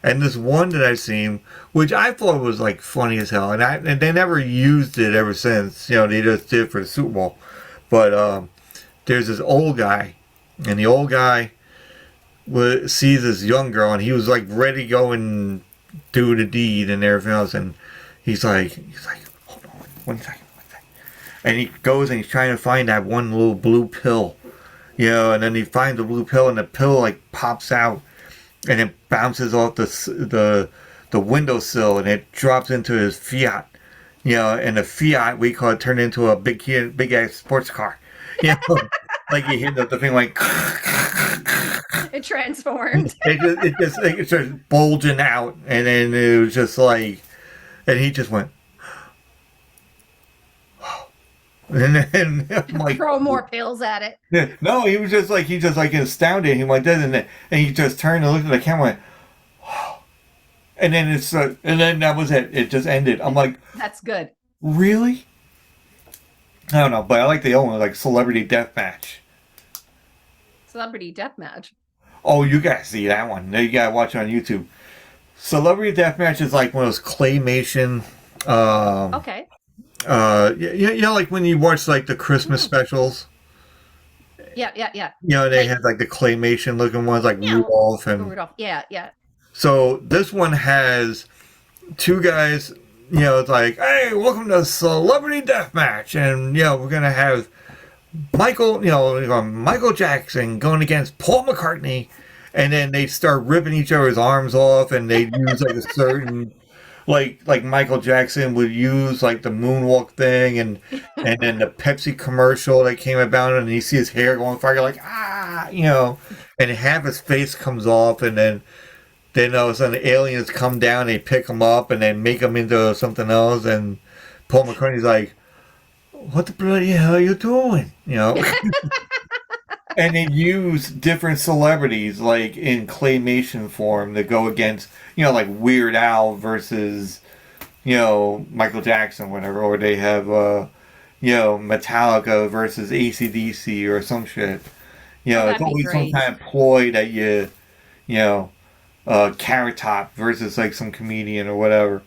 [SPEAKER 1] And this one that I've seen, which I thought was like funny as hell, and they never used it ever since. They just did it for the Super Bowl. But there's this old guy, and the old guy sees this young girl, and he was like ready to go and do the deed and everything else. And he's like, hold on, one second. And he goes and he's trying to find that one little blue pill, and then he finds the blue pill, and the pill like pops out. And it bounces off the the windowsill, and it drops into his Fiat. And the Fiat, we call it, turned into a big ass sports car. Like you hit the thing like
[SPEAKER 3] it transformed.
[SPEAKER 1] it started bulging out, and then it was just like, and he just went, and then I'm like,
[SPEAKER 3] throw more pills at it.
[SPEAKER 1] No, he was just like astounded. He went, and he just turned and looked at the camera, and went, and then and then that was it. It just ended. I'm like,
[SPEAKER 3] that's good.
[SPEAKER 1] Really? I don't know, but I like the old one, like Celebrity Deathmatch.
[SPEAKER 3] Celebrity Deathmatch.
[SPEAKER 1] Oh, you gotta see that one. You gotta watch it on YouTube. Celebrity Deathmatch is like one of those claymation.
[SPEAKER 3] Okay.
[SPEAKER 1] Like when you watch like the Christmas specials.
[SPEAKER 3] Yeah.
[SPEAKER 1] They had like the claymation looking ones, like Rudolph and
[SPEAKER 3] Rudolph. Yeah.
[SPEAKER 1] So this one has two guys. It's like, hey, welcome to Celebrity Deathmatch, and we're gonna have Michael Jackson going against Paul McCartney, and then they start ripping each other's arms off, and they use like a certain, like Michael Jackson would use like the moonwalk thing, and then the Pepsi commercial that came about, and you see his hair going fire, you're like, and half his face comes off, and then all of a sudden the aliens come down, they pick him up, and then make him into something else, and Paul McCartney's like, what the bloody hell are you doing? And they use different celebrities, like in claymation form, to go against, like Weird Al versus, Michael Jackson, whatever, or they have, Metallica versus AC/DC or some shit. It's always some kind of ploy that Carrot Top versus like some comedian or whatever.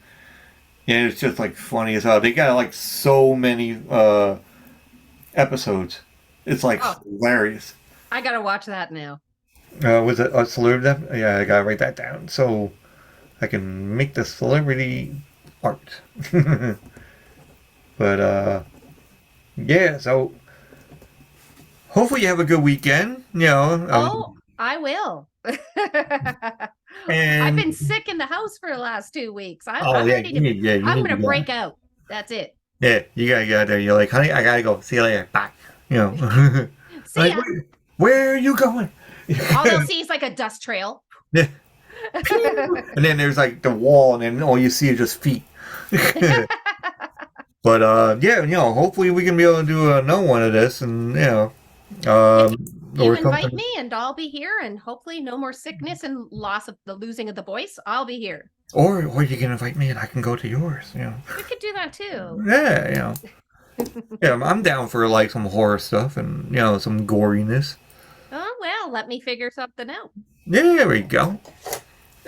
[SPEAKER 1] It's just like funny as hell. They got like so many episodes. It's like hilarious.
[SPEAKER 3] I gotta watch that now.
[SPEAKER 1] Was it a celebrity? Yeah, I gotta write that down so I can make the celebrity art. But yeah, so hopefully you have a good weekend.
[SPEAKER 3] I will.
[SPEAKER 1] And
[SPEAKER 3] I've been sick in the house for the last 2 weeks.
[SPEAKER 1] I'm ready to.
[SPEAKER 3] I'm gonna break out. That's it.
[SPEAKER 1] Yeah, you gotta go out there. You're like, honey, I gotta go. See you later. Bye.
[SPEAKER 3] See ya.
[SPEAKER 1] Where are you going?
[SPEAKER 3] All they'll see is like a dust trail.
[SPEAKER 1] Yeah. And then there's like the wall, and then all you see is just feet. But hopefully we can be able to do another one of this, and
[SPEAKER 3] you invite me, and I'll be here, and hopefully no more sickness and losing of the voice. I'll be here.
[SPEAKER 1] Or you can invite me, and I can go to yours.
[SPEAKER 3] We could do that too.
[SPEAKER 1] Yeah, yeah, I'm down for like some horror stuff and some goriness.
[SPEAKER 3] Oh well, let me figure something out.
[SPEAKER 1] There we go.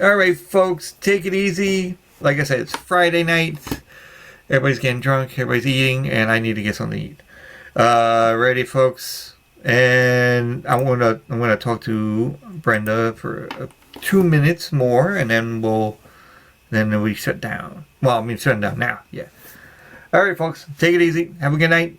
[SPEAKER 1] All right, folks, take it easy. Like I said, it's Friday night. Everybody's getting drunk. Everybody's eating, and I need to get something to eat. Ready, folks? And I'm gonna talk to Brenda for 2 minutes more, and then we shut down. Well, shutting down now. Yeah. All right, folks, take it easy. Have a good night.